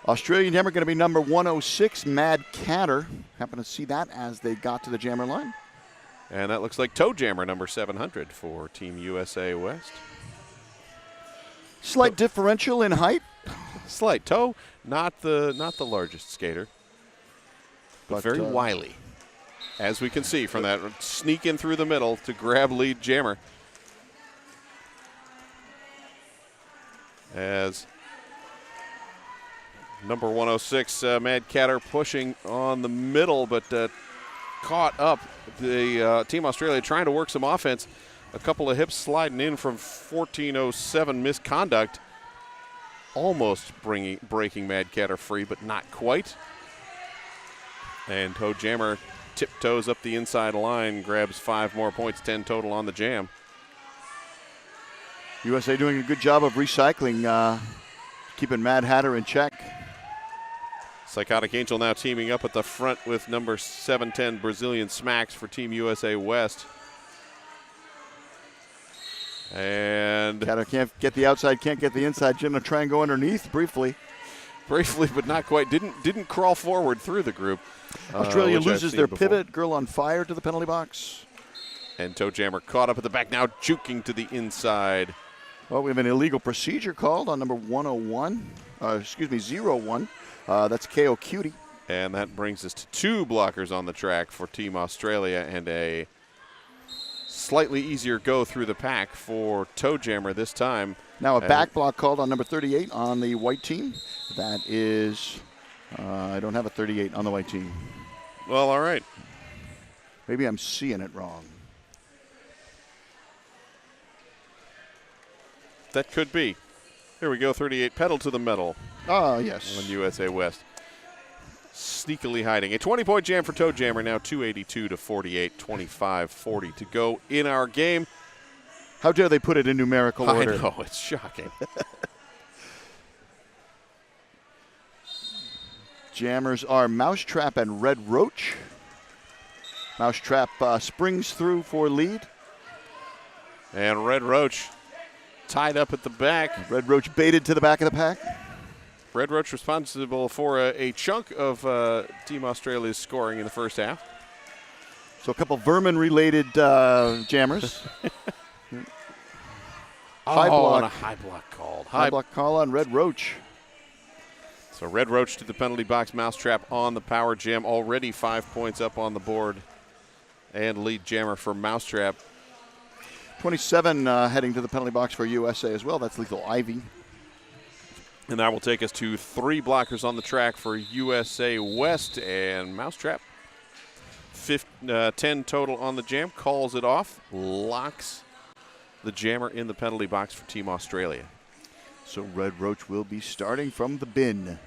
Australian jammer going to be number 106, Mad Catter. Happen to see that as they got to the jammer line. And that looks like toe jammer number 700 for Team USA West. Slight differential in height. Slight toe, not the largest skater, but very wily, as we can see from that sneak in through the middle to grab lead jammer. As number 106, Mad Catter pushing on the middle, but caught up. The Team Australia trying to work some offense. A couple of hips sliding in from 14.07 misconduct. Almost breaking Mad Catter free, but not quite. And Toe Jammer tiptoes up the inside line, grabs 5 more points, 10 total on the jam. USA doing a good job of recycling, keeping Mad Hatter in check. Psychotic Angel now teaming up at the front with number 710 Brazilian Smacks for Team USA West. And Catter can't get the outside, can't get the inside. Jim will try and go underneath briefly. Briefly, but not quite. Didn't crawl forward through the group. Australia loses their pivot. Girl on fire to the penalty box. And Toe Jammer caught up at the back, now juking to the inside. Well, we have an illegal procedure called on number 01. 01. That's KO Cutie. And that brings us to 2 blockers on the track for Team Australia and a slightly easier go through the pack for Toe Jammer this time. Now a back block called on number 38 on the white team. That is, I don't have a 38 on the white team. Well, all right. Maybe I'm seeing it wrong. That could be. Here we go, 38, pedal to the metal. Oh, yes. On USA West. Sneakily hiding. A 20-point jam for Toe Jammer, now 282 to 48, 25-40 to go in our game. How dare they put it in numerical order? I know, it's shocking. Jammers are Mousetrap and Red Roach. Mousetrap springs through for lead. And Red Roach tied up at the back. Red Roach baited to the back of the pack. Red Roach responsible for a chunk of Team Australia's scoring in the first half. So a couple vermin-related jammers. High block. And a high block called. High block call on Red Roach. So Red Roach to the penalty box. Mousetrap on the power jam. Already 5 points up on the board. And lead jammer for Mousetrap. 27 heading to the penalty box for USA as well. That's Lethal Ivy. And that will take us to 3 blockers on the track for USA West. And Mousetrap, 10 total on the jam, calls it off, locks the jammer in the penalty box for Team Australia. So Red Roach will be starting from the bin,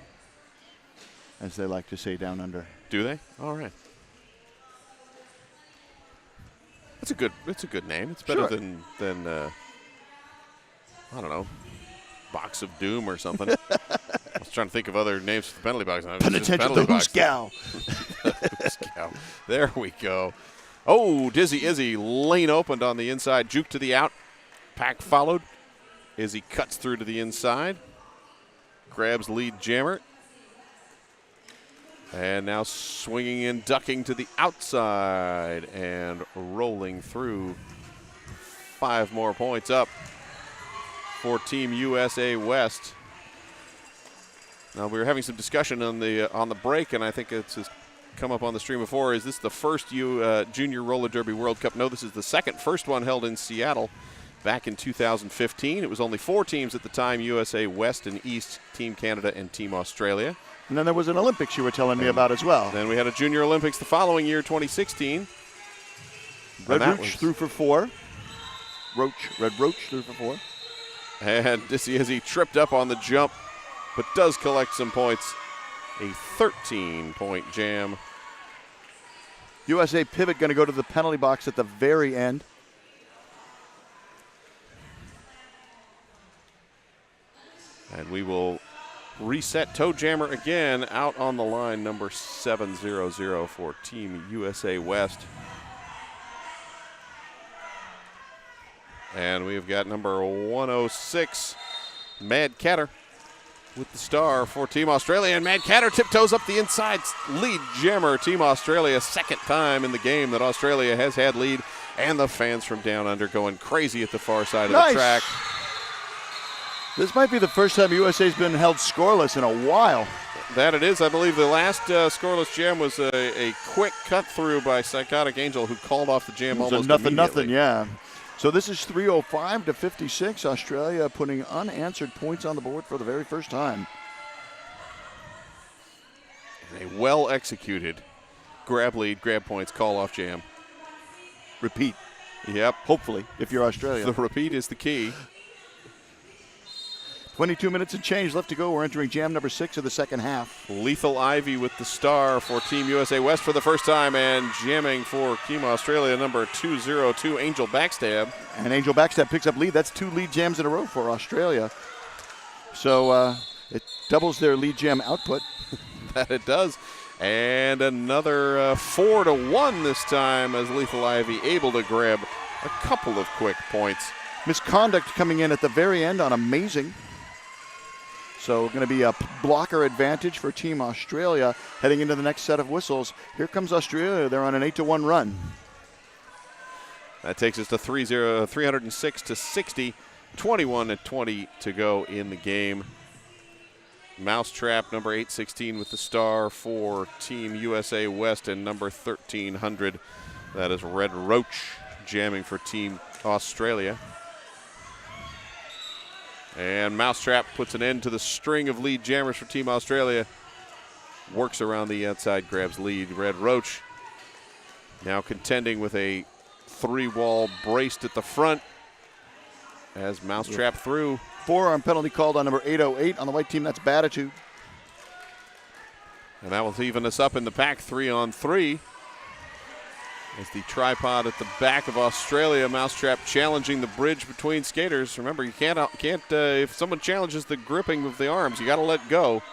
as they like to say down under. Do they? All right. It's a good name. It's better than I don't know, Box of Doom or something. I was trying to think of other names for the penalty box. Penitential the Hooskow. There we go. Oh, Dizzy Izzy, lane opened on the inside, juke to the out. Pack followed. Izzy cuts through to the inside. Grabs lead jammer. And now swinging in, ducking to the outside and rolling through. 5 more points up for Team USA West. Now we were having some discussion on the break, and I think it's come up on the stream before. Is this the first Junior Roller Derby World Cup? No, this is the second. First one held in Seattle back in 2015. It was only 4 teams at the time: USA West and East, Team Canada, and Team Australia. And then there was an Olympics you were telling me about as well. Then we had a Junior Olympics the following year, 2016. Red Roach threw for 4. Red Roach threw for 4. And Dizzy Izzy tripped up on the jump, but does collect some points. A 13-point jam. USA pivot going to go to the penalty box at the very end. And we will reset Toe Jammer again out on the line, number 700 for Team USA West. And we've got number 106, Mad Catter, with the star for Team Australia. And Mad Catter tiptoes up the inside, lead jammer, Team Australia. Second time in the game that Australia has had lead. And the fans from down under going crazy at the far side of the track. This might be the first time USA's been held scoreless in a while. That it is. I believe the last scoreless jam was a quick cut through by Psychotic Angel, who called off the jam almost nothing, yeah. So this is 305 to 56. Australia putting unanswered points on the board for the very first time. A well-executed grab lead, grab points, call off jam. Repeat. Yep. Hopefully, if you're Australia. The repeat is the key. 22 minutes and change left to go. We're entering jam number 6 of the second half. Lethal Ivy with the star for Team USA West for the first time, and jamming for Team Australia, number 202, Angel Backstab. And Angel Backstab picks up lead. That's 2 lead jams in a row for Australia. So it doubles their lead jam output. That it does. And another 4-1 this time as Lethal Ivy able to grab a couple of quick points. Misconduct coming in at the very end on Amazing. So going to be a blocker advantage for Team Australia heading into the next set of whistles. Here comes Australia. They're on an 8-1 run. That takes us to 306 to 60, 21-20 to go in the game. Mousetrap, number 816 with the star for Team USA West, and number 1300, that is Red Roach, jamming for Team Australia. And Mousetrap puts an end to the string of lead jammers for Team Australia. Works around the outside, grabs lead. Red Roach now contending with a 3-wall braced at the front as Mousetrap through. Forearm penalty called on number 808 on the white team. That's Batitude. And that will even us up in the pack, 3-on-3. As the tripod at the back of Australia, Mousetrap challenging the bridge between skaters. Remember, you can't if someone challenges the gripping of the arms, you got to let go.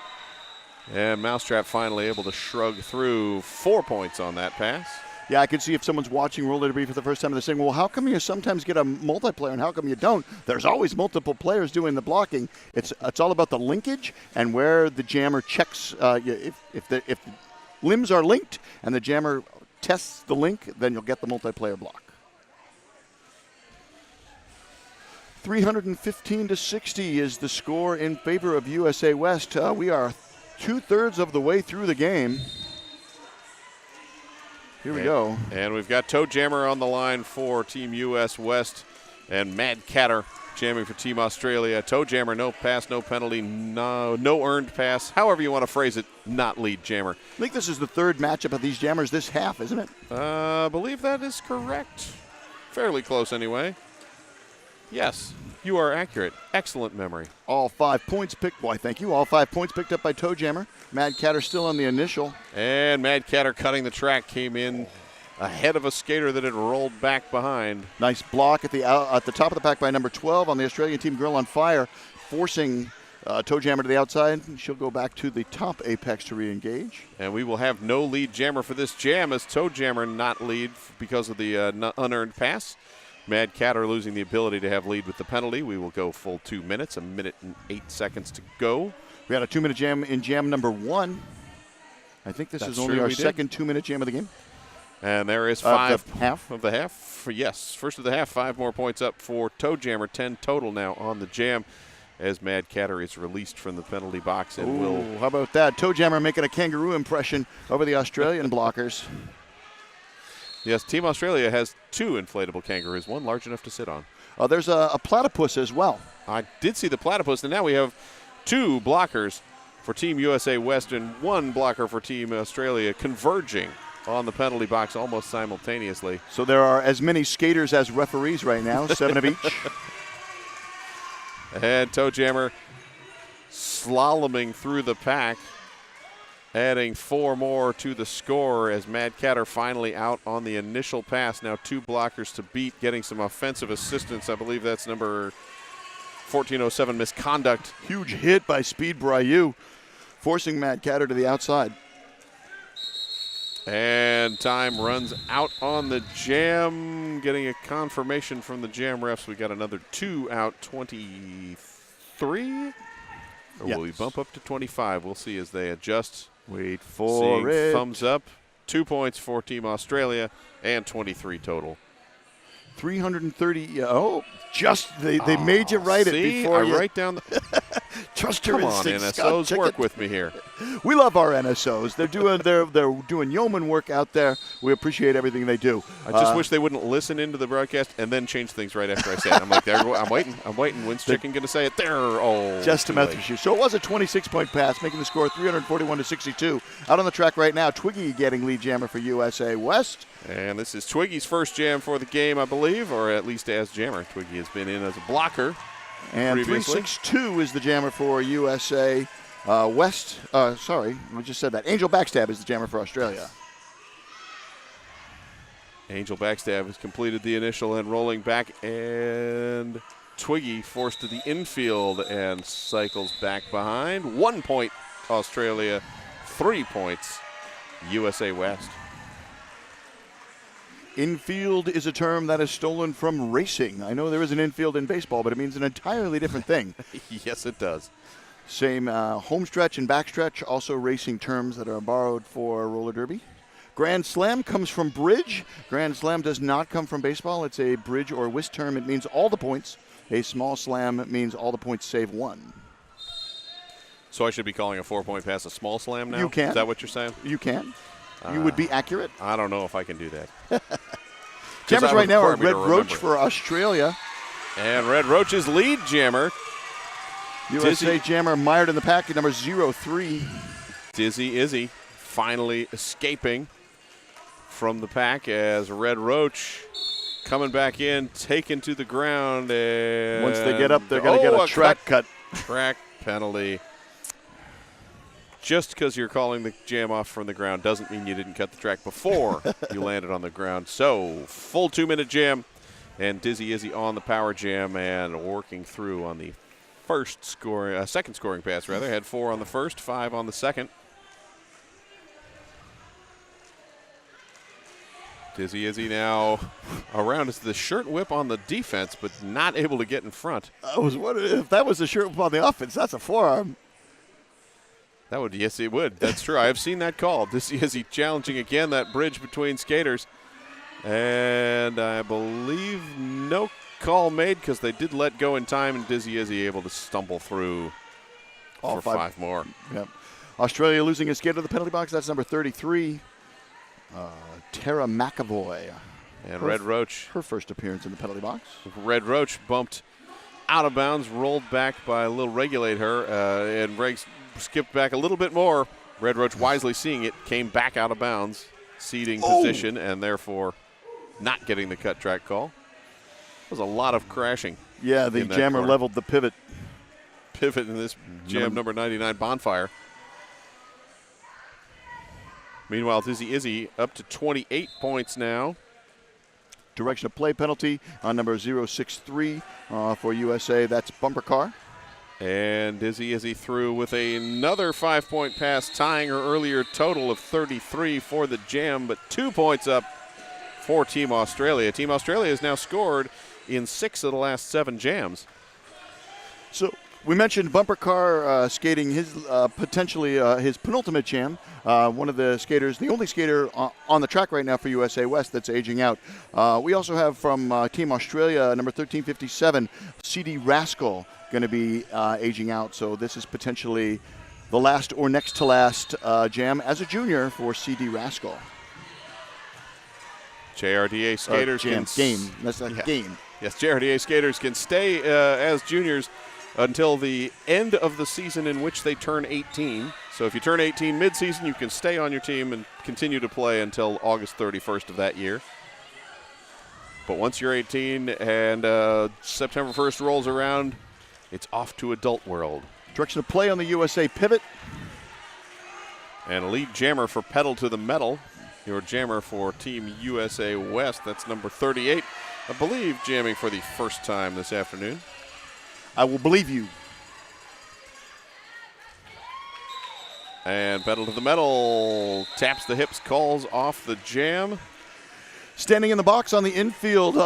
And Mousetrap finally able to shrug through. 4 points on that pass. Yeah, I could see if someone's watching roller debris for the first time, they're saying, well, how come you sometimes get a multiplayer and how come you don't? There's always multiple players doing the blocking. It's all about the linkage and where the jammer checks. If the limbs are linked and the jammer tests the link, then you'll get the multiplayer block. 315 to 60 is the score in favor of USA West. We are 2/3 of the way through the game. Here we go. And we've got Toe Jammer on the line for Team US West, and Mad Catter jamming for Team Australia. Toe Jammer, no pass, no penalty, no earned pass. However you want to phrase it, not lead jammer. I think this is the third matchup of these jammers this half, isn't it? I believe that is correct. Fairly close anyway. Yes, you are accurate. Excellent memory. All 5 points picked. Why, thank you. All 5 points picked up by Toe Jammer. Mad Catter still on the initial. And Mad Catter cutting the track, came in ahead of a skater that had rolled back behind. Nice block at the top of the pack by number 12 on the Australian team, Girl on Fire, forcing Toe Jammer to the outside. She'll go back to the top apex to re-engage. And we will have no lead jammer for this jam as Toe Jammer not lead because of the unearned pass. Mad Catter losing the ability to have lead with the penalty. We will go full 2 minutes, 1 minute and 8 seconds to go. We had a 2-minute jam in jam number 1. I think this is only our second 2-minute jam of the game. And there is 5 of the half. Yes, first of the half, 5 more points up for Toe Jammer. 10 total now on the jam as Mad Catter is released from the penalty box. And how about that? Toe Jammer making a kangaroo impression over the Australian blockers. Yes, Team Australia has 2 inflatable kangaroos, one large enough to sit on. There's a platypus as well. I did see the platypus, and now we have 2 blockers for Team USA West and 1 blocker for Team Australia converging on the penalty box almost simultaneously. So there are as many skaters as referees right now, 7 of each. And Toe Jammer slaloming through the pack, adding 4 more to the score as Mad Catter finally out on the initial pass. Now 2 blockers to beat, getting some offensive assistance. I believe that's number 1407, Misconduct. Huge hit by Speed Brayu, forcing Mad Catter to the outside. And time runs out on the jam. Getting a confirmation from the jam refs. We got another 2 out, 23? Or will we bump up to 25? We'll see as they adjust. Wait for it. Thumbs up. 2 points for Team Australia and 23 total. 330. They made you write it before you write down. Trust your Come on, instincts, Scott. NSOs, Check work it. with me here. We love our NSOs. They're doing yeoman work out there. We appreciate everything they do. I just wish they wouldn't listen into the broadcast and then change things right after I say it. I'm like, I'm waiting. When's Chicken going to say it? There. Oh, just to mess with you. So it was a 26-point pass, making the score 341-62. Out on the track right now, Twiggy getting lead jammer for USA West. And this is Twiggy's first jam for the game, I believe, or at least as jammer. Twiggy has been in as a blocker. And previously. 362 is the jammer for USA West. Sorry, we just said that. Angel Backstab is the jammer for Australia. Angel Backstab has completed the initial and rolling back, and Twiggy forced to the infield and cycles back behind. 1 point Australia, 3 points USA West. Infield is a term that is stolen from racing. I know there is an infield in baseball, but it means an entirely different thing. Yes, it does. Same home stretch and backstretch, also racing terms that are borrowed for roller derby. Grand Slam comes from bridge. Grand Slam does not come from baseball. It's a bridge or whist term. It means all the points. A small slam means all the points save one. So I should be calling a 4-point pass a small slam now? You can. Is that what you're saying? You can. You would be accurate. I don't know if I can do that. Jammers right now are require Red me to Roach remember. for Australia. And Red Roach's lead jammer. USA Dizzy. jammer mired in the pack at number 03. Dizzy Izzy finally escaping from the pack as Red Roach coming back in, taken to the ground. And Once they get up, they're going to get a track cut. Track penalty. Just because you're calling the jam off from the ground doesn't mean you didn't cut the track before you landed on the ground. So, full 2-minute jam, and Dizzy Izzy on the power jam and working through on the second scoring pass, rather. Had 4 on the first, 5 on the second. Dizzy Izzy now around as the shirt whip on the defense, but not able to get in front. I was wondering if that was the shirt whip on the offense. That's a forearm. Yes, it would. That's true. I have seen that call. Dizzy Izzy challenging again that bridge between skaters. And I believe no call made because they did let go in time, and Dizzy Izzy able to stumble through for 5 more. Yep. Australia losing a skater to the penalty box. That's number 33, Tara McAvoy. And Red Roach. Her first appearance in the penalty box. Red Roach bumped out of bounds, rolled back by a little regulate her, and Regs skipped back a little bit more. Red Roach wisely seeing it, came back out of bounds, ceding position, and therefore not getting the cut track call. There was a lot of crashing. Yeah, the jammer leveled the pivot. Pivot in this jam number 99 Bonfire. Meanwhile, Dizzy Izzy up to 28 points now. Direction of play penalty on number 063 for USA. That's bumper car. And Dizzy Izzy through with another 5-point pass, tying her earlier total of 33 for the jam, but 2 points up for Team Australia. Team Australia has now scored in 6 of the last 7 jams. So we mentioned bumper car skating his potentially his penultimate jam. One of the skaters, the only skater on the track right now for USA West that's aging out. We also have from Team Australia, number 1357, CD Rascal, going to be aging out. So this is potentially the last or next to last jam as a junior for CD Rascal. JRDA skaters game. That's a game. Yes, JRDA skaters can stay as juniors until the end of the season in which they turn 18. So if you turn 18 mid-season, you can stay on your team and continue to play until August 31st of that year. But once you're 18 and September 1st rolls around, it's off to adult world. Direction of play on the USA pivot. And a lead jammer for pedal to the metal. Your jammer for Team USA West, that's number 38. I believe jamming for the first time this afternoon. I will believe you. And pedal to the metal, taps the hips, calls off the jam. Standing in the box on the infield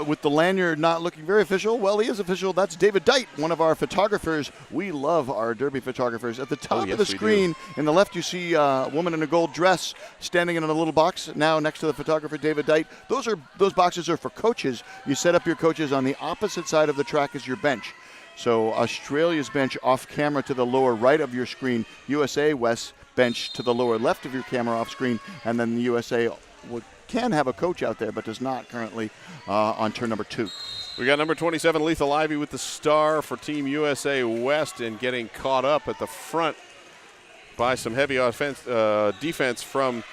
with the lanyard not looking very official. Well, he is official. That's David Dite, one of our photographers. We love our derby photographers. At the top of the screen, in the left, you see a woman in a gold dress standing in a little box now next to the photographer, David Dite. Those boxes are for coaches. You set up your coaches on the opposite side of the track as your bench. So Australia's bench off camera to the lower right of your screen, USA West bench to the lower left of your camera off screen, and then the USA can have a coach out there but does not currently on turn number 2. We got number 27, Lethal Ivy, with the star for Team USA West, and getting caught up at the front by some heavy defense from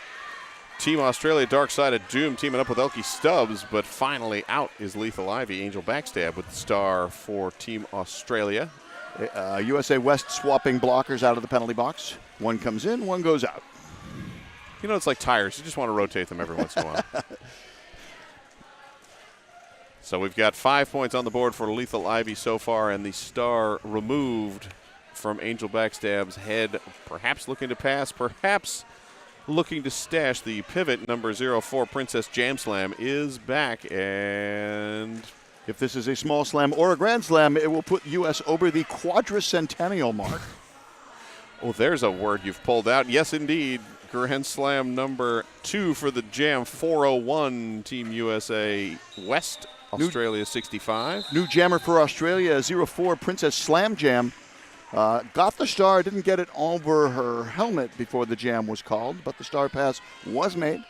Team Australia. Dark Side of Doom teaming up with Elkie Stubbs, but finally out is Lethal Ivy. Angel Backstab with the star for Team Australia. USA West swapping blockers out of the penalty box. One comes in, one goes out. You know, it's like tires. You just want to rotate them every once in a while. So we've got 5 points on the board for Lethal Ivy so far, and the star removed from Angel Backstab's head. Perhaps looking to pass, perhaps looking to stash. The pivot, number 04, Princess Jam Slam, is back. And if this is a small slam or a grand slam, it will put U.S. over the quadricentennial mark. Oh, there's a word you've pulled out. Yes, indeed. Grand Slam number 2 for the Jam, 401, Team USA West. Australia 65. New jammer for Australia, 04, Princess Slam Jam. Got the star, didn't get it over her helmet before the jam was called, but the star pass was made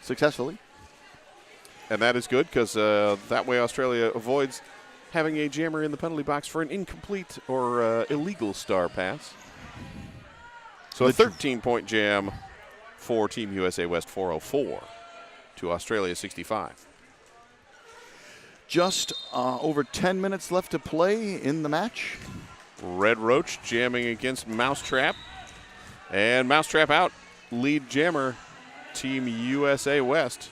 successfully. And that is good because that way Australia avoids having a jammer in the penalty box for an incomplete or illegal star pass. So a 13-point jam for Team USA West, 404 to Australia 65. Just over 10 minutes left to play in the match. Red Roach jamming against Mousetrap. And Mousetrap out, lead jammer, Team USA West.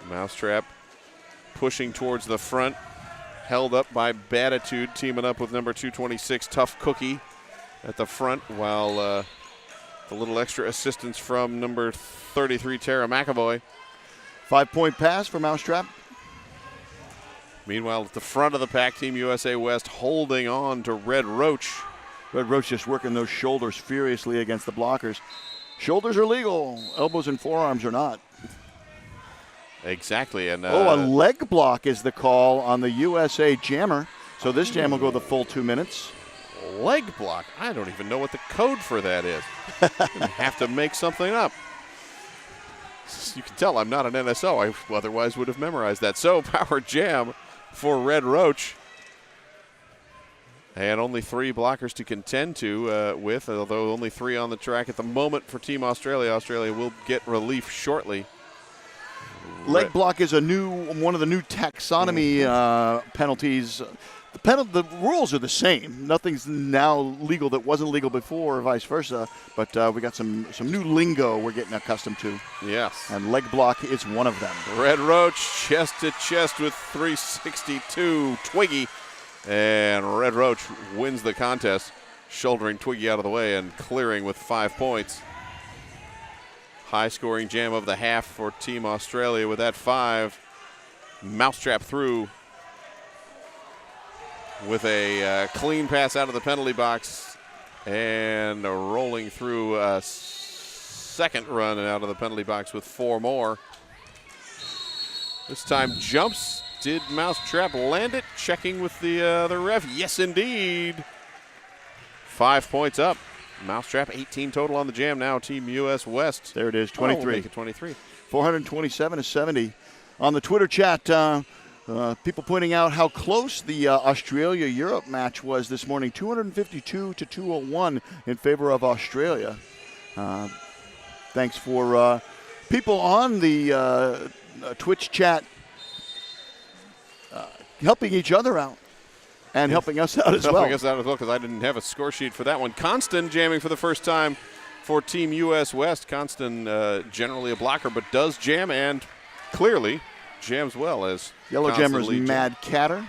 Mousetrap pushing towards the front, held up by Batitude, teaming up with number 226, Tough Cookie, at the front, while the little extra assistance from number 33, Tara McAvoy. 5-point pass for Mousetrap. Meanwhile, at the front of the pack, Team USA West holding on to Red Roach. Red Roach just working those shoulders furiously against the blockers. Shoulders are legal, elbows and forearms are not. Exactly. And a leg block is the call on the USA jammer. So this jam will go the full 2 minutes. Leg block? I don't even know what the code for that is. I have to make something up. You can tell I'm not an NSO. I otherwise would have memorized that. So power jam for Red Roach. And only 3 blockers to contend to with, although only 3 on the track at the moment for Team Australia. Australia will get relief shortly. Leg block is one of the new taxonomy penalties. The rules are the same. Nothing's now legal that wasn't legal before, or vice versa. But we got some new lingo we're getting accustomed to. Yes. And leg block is one of them. Red Roach chest to chest with 362 Twiggy. And Red Roach wins the contest, shouldering Twiggy out of the way and clearing with 5 points. High-scoring jam of the half for Team Australia with that 5. Mousetrap through with a clean pass out of the penalty box and rolling through a second run out of the penalty box with 4 more. This time jumps. Did Mousetrap land it? Checking with the ref. Yes, indeed. 5 points up. Mousetrap 18 total on the jam now. Team US West. There it is, 23. We'll make it 23. 427 to 70. On the Twitter chat, people pointing out how close the Australia-Europe match was this morning. 252 to 201 in favor of Australia. Thanks for people on the Twitch chat helping each other out. And helping us out as well. Helping us out as well, because I didn't have a score sheet for that one. Constant jamming for the first time for Team US West. Constant generally a blocker, but does jam and clearly jams well as Yellow jammer is Mad Catter,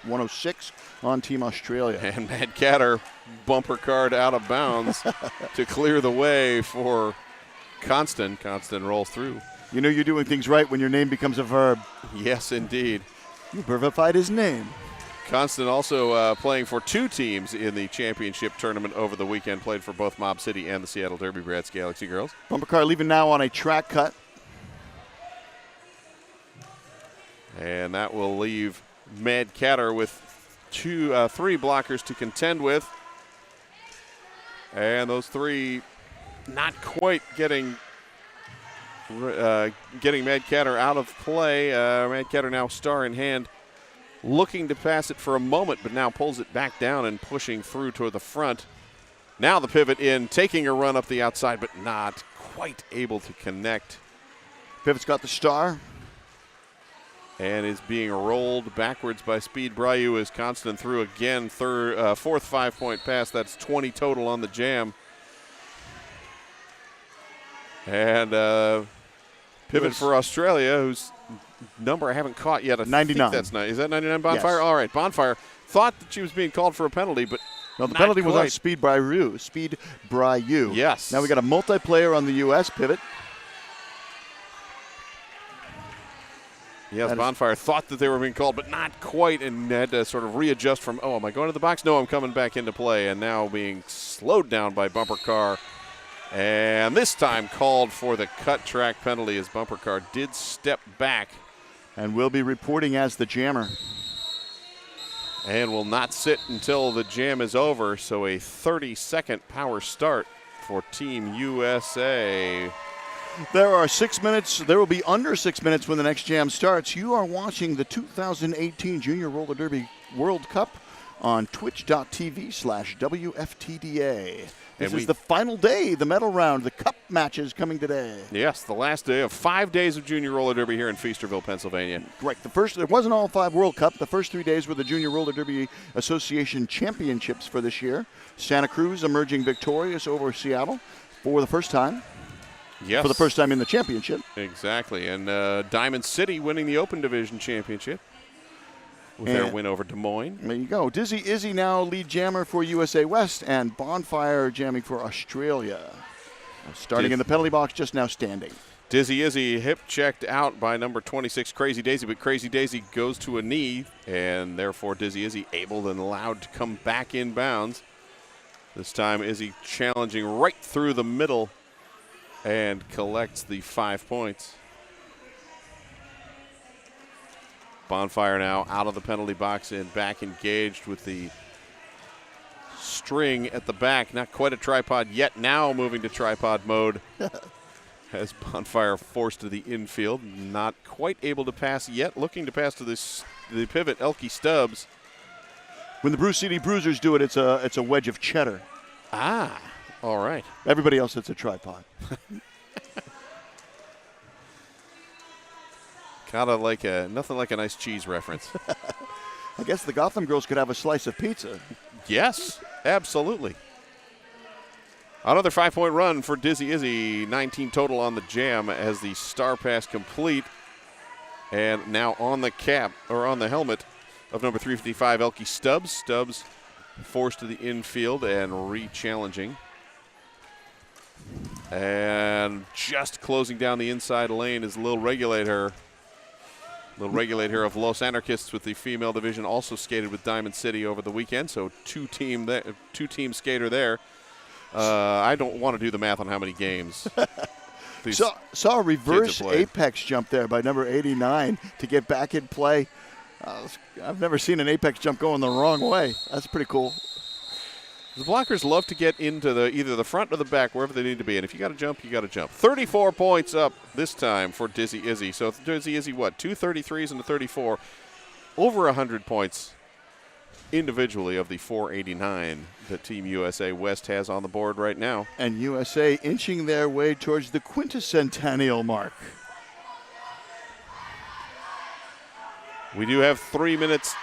106 on Team Australia. And Mad Catter bumper card out of bounds to clear the way for Constant. Constant rolls through. You know you're doing things right when your name becomes a verb. Yes, indeed. You verbified his name. Constant also playing for 2 teams in the championship tournament over the weekend. Played for both Mob City and the Seattle Derby Brats Galaxy Girls. Bumper car leaving now on a track cut. And that will leave Mad Catter with three blockers to contend with. And those three not quite getting Mad Catter out of play. Mad Catter now star in hand, looking to pass it for a moment, but now pulls it back down and pushing through toward the front. Now the pivot in, taking a run up the outside, but not quite able to connect. Pivot's got the star. And is being rolled backwards by Speed Bryu as Constant through again. Fourth 5-point pass. That's 20 total on the jam. And pivot for Australia, whose number I haven't caught yet. I 99. Think that's nice. Is that 99 Bonfire? Yes. All right, Bonfire thought that she was being called for a penalty, but no, the not penalty was on quite. Speed Bryu. Yes. Now we got a multiplayer on the U.S. pivot. Yes, Bonfire thought that they were being called, but not quite, and had to sort of readjust from, oh, am I going to the box? No, I'm coming back into play, and now being slowed down by Bumper Car. And this time called for the cut track penalty as Bumper Car did step back. And will be reporting as the jammer. And will not sit until the jam is over, so a 30-second power start for Team USA. There are 6 minutes. There will be under 6 minutes when the next jam starts. You are watching the 2018 Junior Roller Derby World Cup on twitch.tv/WFTDA. This is the final day, the medal round, the cup matches coming today. Yes, the last day of 5 days of Junior Roller Derby here in Feasterville, Pennsylvania. Right. There wasn't all 5 World Cup. The first 3 days were the Junior Roller Derby Association Championships for this year. Santa Cruz emerging victorious over Seattle for the first time. Yes. For the first time in the championship. Exactly. And Diamond City winning the Open Division Championship with their win over Des Moines. There you go. Dizzy Izzy now lead jammer for USA West, and Bonfire jamming for Australia. Starting in the penalty box, just now standing. Dizzy Izzy hip checked out by number 26, Crazy Daisy, but Crazy Daisy goes to a knee, and therefore Dizzy Izzy able and allowed to come back in bounds. This time Izzy challenging right through the middle and collects the 5 points. Bonfire now out of the penalty box and back engaged with the string at the back. Not quite a tripod yet, now moving to tripod mode. As Bonfire forced to the infield. Not quite able to pass yet. Looking to pass to the pivot, Elkie Stubbs. When the Bruce City Bruisers do it, it's a wedge of cheddar. Ah, all right. Everybody else, it's a tripod. Kind of like nothing like a nice cheese reference. I guess the Gotham girls could have a slice of pizza. Yes, absolutely. Another 5-point run for Dizzy Izzy. 19 total on the jam as the star pass complete. And now on the cap, or on the helmet of number 355, Elkie Stubbs. Stubbs forced to the infield and re-challenging. And just closing down the inside lane is Lil Regulator. Lil Regulator of Los Anarchists with the female division also skated with Diamond City over the weekend, so two-team skater there. I don't want to do the math on how many games. Saw a reverse apex jump there by number 89 to get back in play. I've never seen an apex jump going the wrong way. That's pretty cool. The blockers love to get into either the front or the back, wherever they need to be. And if you got to jump, you got to jump. 34 points up this time for Dizzy Izzy. So Dizzy Izzy, what, 2 33s and a 34. Over 100 points individually of the 489 that Team USA West has on the board right now. And USA inching their way towards the quinticentennial mark. We do have 3 minutes,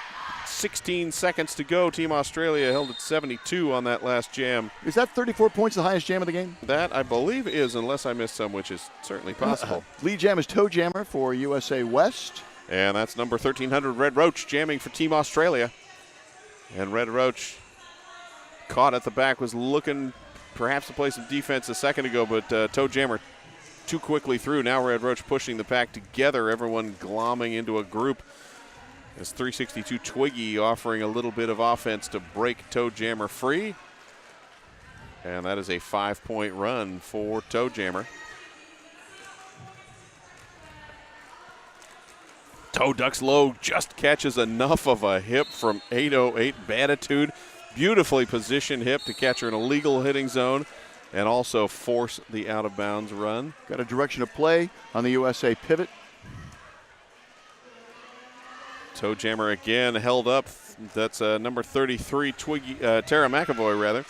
16 seconds to go. Team Australia held at 72 on that last jam. Is that 34 points the highest jam of the game? That, I believe, is, unless I missed some, which is certainly possible. Lead jam is toe jammer for USA West. And that's number 1300, Red Roach, jamming for Team Australia. And Red Roach, caught at the back, was looking perhaps to play some defense a second ago, but toe jammer too quickly through. Now Red Roach pushing the pack together, everyone glomming into a group. As 362 Twiggy offering a little bit of offense to break Toe Jammer free. And that is a 5-point run for Toe Jammer. Toe ducks low, just catches enough of a hip from 808 Batitude. Beautifully positioned hip to catch her in a legal hitting zone and also force the out-of-bounds run. Got a direction of play on the USA pivot. Toe jammer again held up. That's number 33, Tara McAvoy, rather,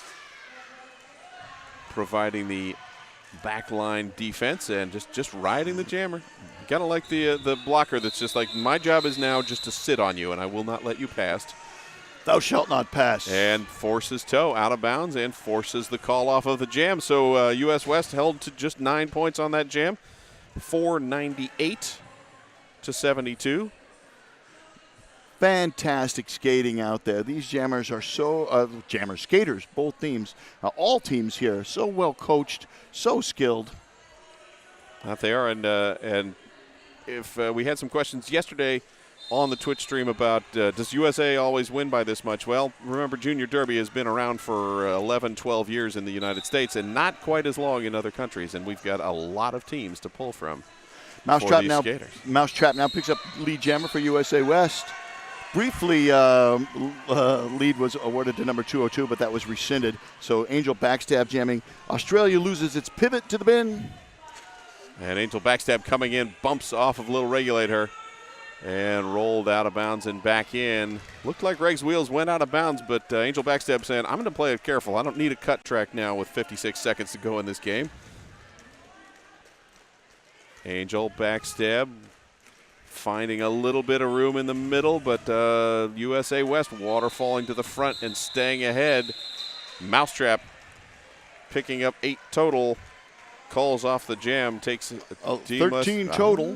providing the backline defense and just riding the jammer. You gotta like the blocker that's just like, my job is now just to sit on you and I will not let you pass. Thou shalt not pass. And forces Toe out of bounds and forces the call off of the jam. So US West held to just 9 points on that jam, 498 to 72. Fantastic skating out there. These jammers are so, skaters, both teams, all teams here, so well coached, so skilled. That they are, and if we had some questions yesterday on the Twitch stream about does USA always win by this much? Well, remember, Junior Derby has been around for 11, 12 years in the United States and not quite as long in other countries, and we've got a lot of teams to pull from. Mousetrap now picks up lead jammer for USA West. Briefly, lead was awarded to number 202, but that was rescinded. So Angel backstab jamming. Australia loses its pivot to the bin. And Angel backstab coming in, bumps off of Little Regulator and rolled out of bounds and back in. Looked like Reg's wheels went out of bounds, but Angel backstab saying, I'm going to play it careful. I don't need a cut track now with 56 seconds to go in this game. Angel backstab. Finding a little bit of room in the middle, but USA West waterfalling to the front and staying ahead. Mousetrap picking up 8 total. Calls off the jam, takes 13 total.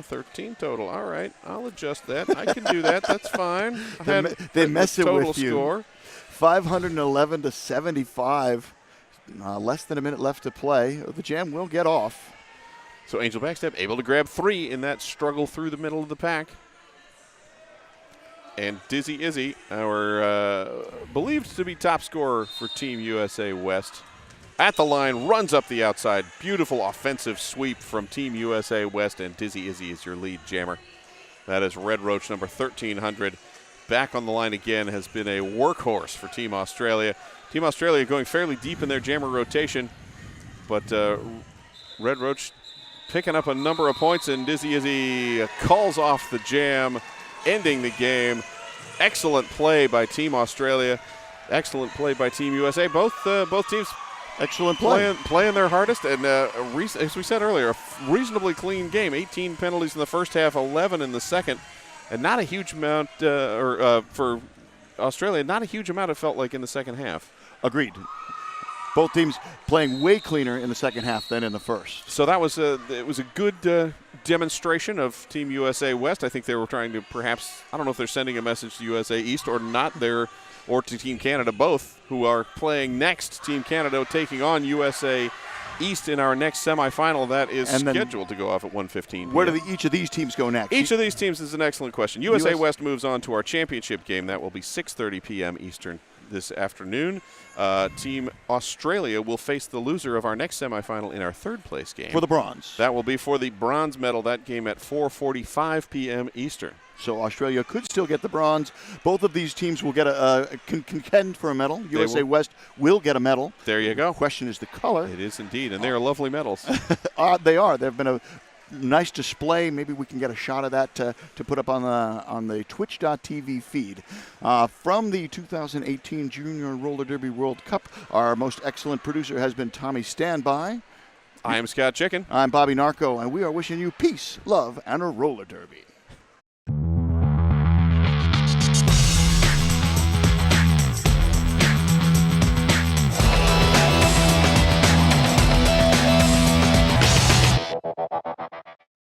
13 total. All right, I'll adjust that. I can do that. That's fine. They mess it with you. Score. 511 to 75. Less than a minute left to play. The jam will get off. So Angel backstab able to grab 3 in that struggle through the middle of the pack. And Dizzy Izzy, our believed to be top scorer for Team USA West, at the line, runs up the outside. Beautiful offensive sweep from Team USA West, and Dizzy Izzy is your lead jammer. That is Red Roach, number 1300. Back on the line again, has been a workhorse for Team Australia. Team Australia going fairly deep in their jammer rotation, but Red Roach picking up a number of points, and Dizzy Izzy calls off the jam, ending the game. Excellent play by Team Australia. Excellent play by Team USA. Both teams excellent play. Playing their hardest, and as we said earlier, a reasonably clean game. 18 penalties in the first half, 11 in the second, and not a huge amount, for Australia, not a huge amount it felt like in the second half. Agreed. Both teams playing way cleaner in the second half than in the first. So that was it was a good demonstration of Team USA West. I think they were trying to perhaps, I don't know if they're sending a message to USA East or not, or to Team Canada, both, who are playing next. Team Canada taking on USA East in our next semifinal that is scheduled to go off at 1:15. Where do each of these teams go next? Each of these teams is an excellent question. USA West moves on to our championship game. That will be 6:30 p.m. Eastern this afternoon. Team Australia will face the loser of our next semifinal in our third place game. For the bronze. That will be for the bronze medal. That game at 4:45 p.m. Eastern. So Australia could still get the bronze. Both of these teams will get contend for a medal. USA West will get a medal. There you go. The question is the color. It is indeed, and they are lovely medals. They are. They've been a nice display. Maybe we can get a shot of that to put up on the Twitch.tv feed. From the 2018 Junior Roller Derby World Cup, our most excellent producer has been Tommy Standby. I am Scott Chicken. I'm Bobby Narco, and we are wishing you peace, love, and a roller derby.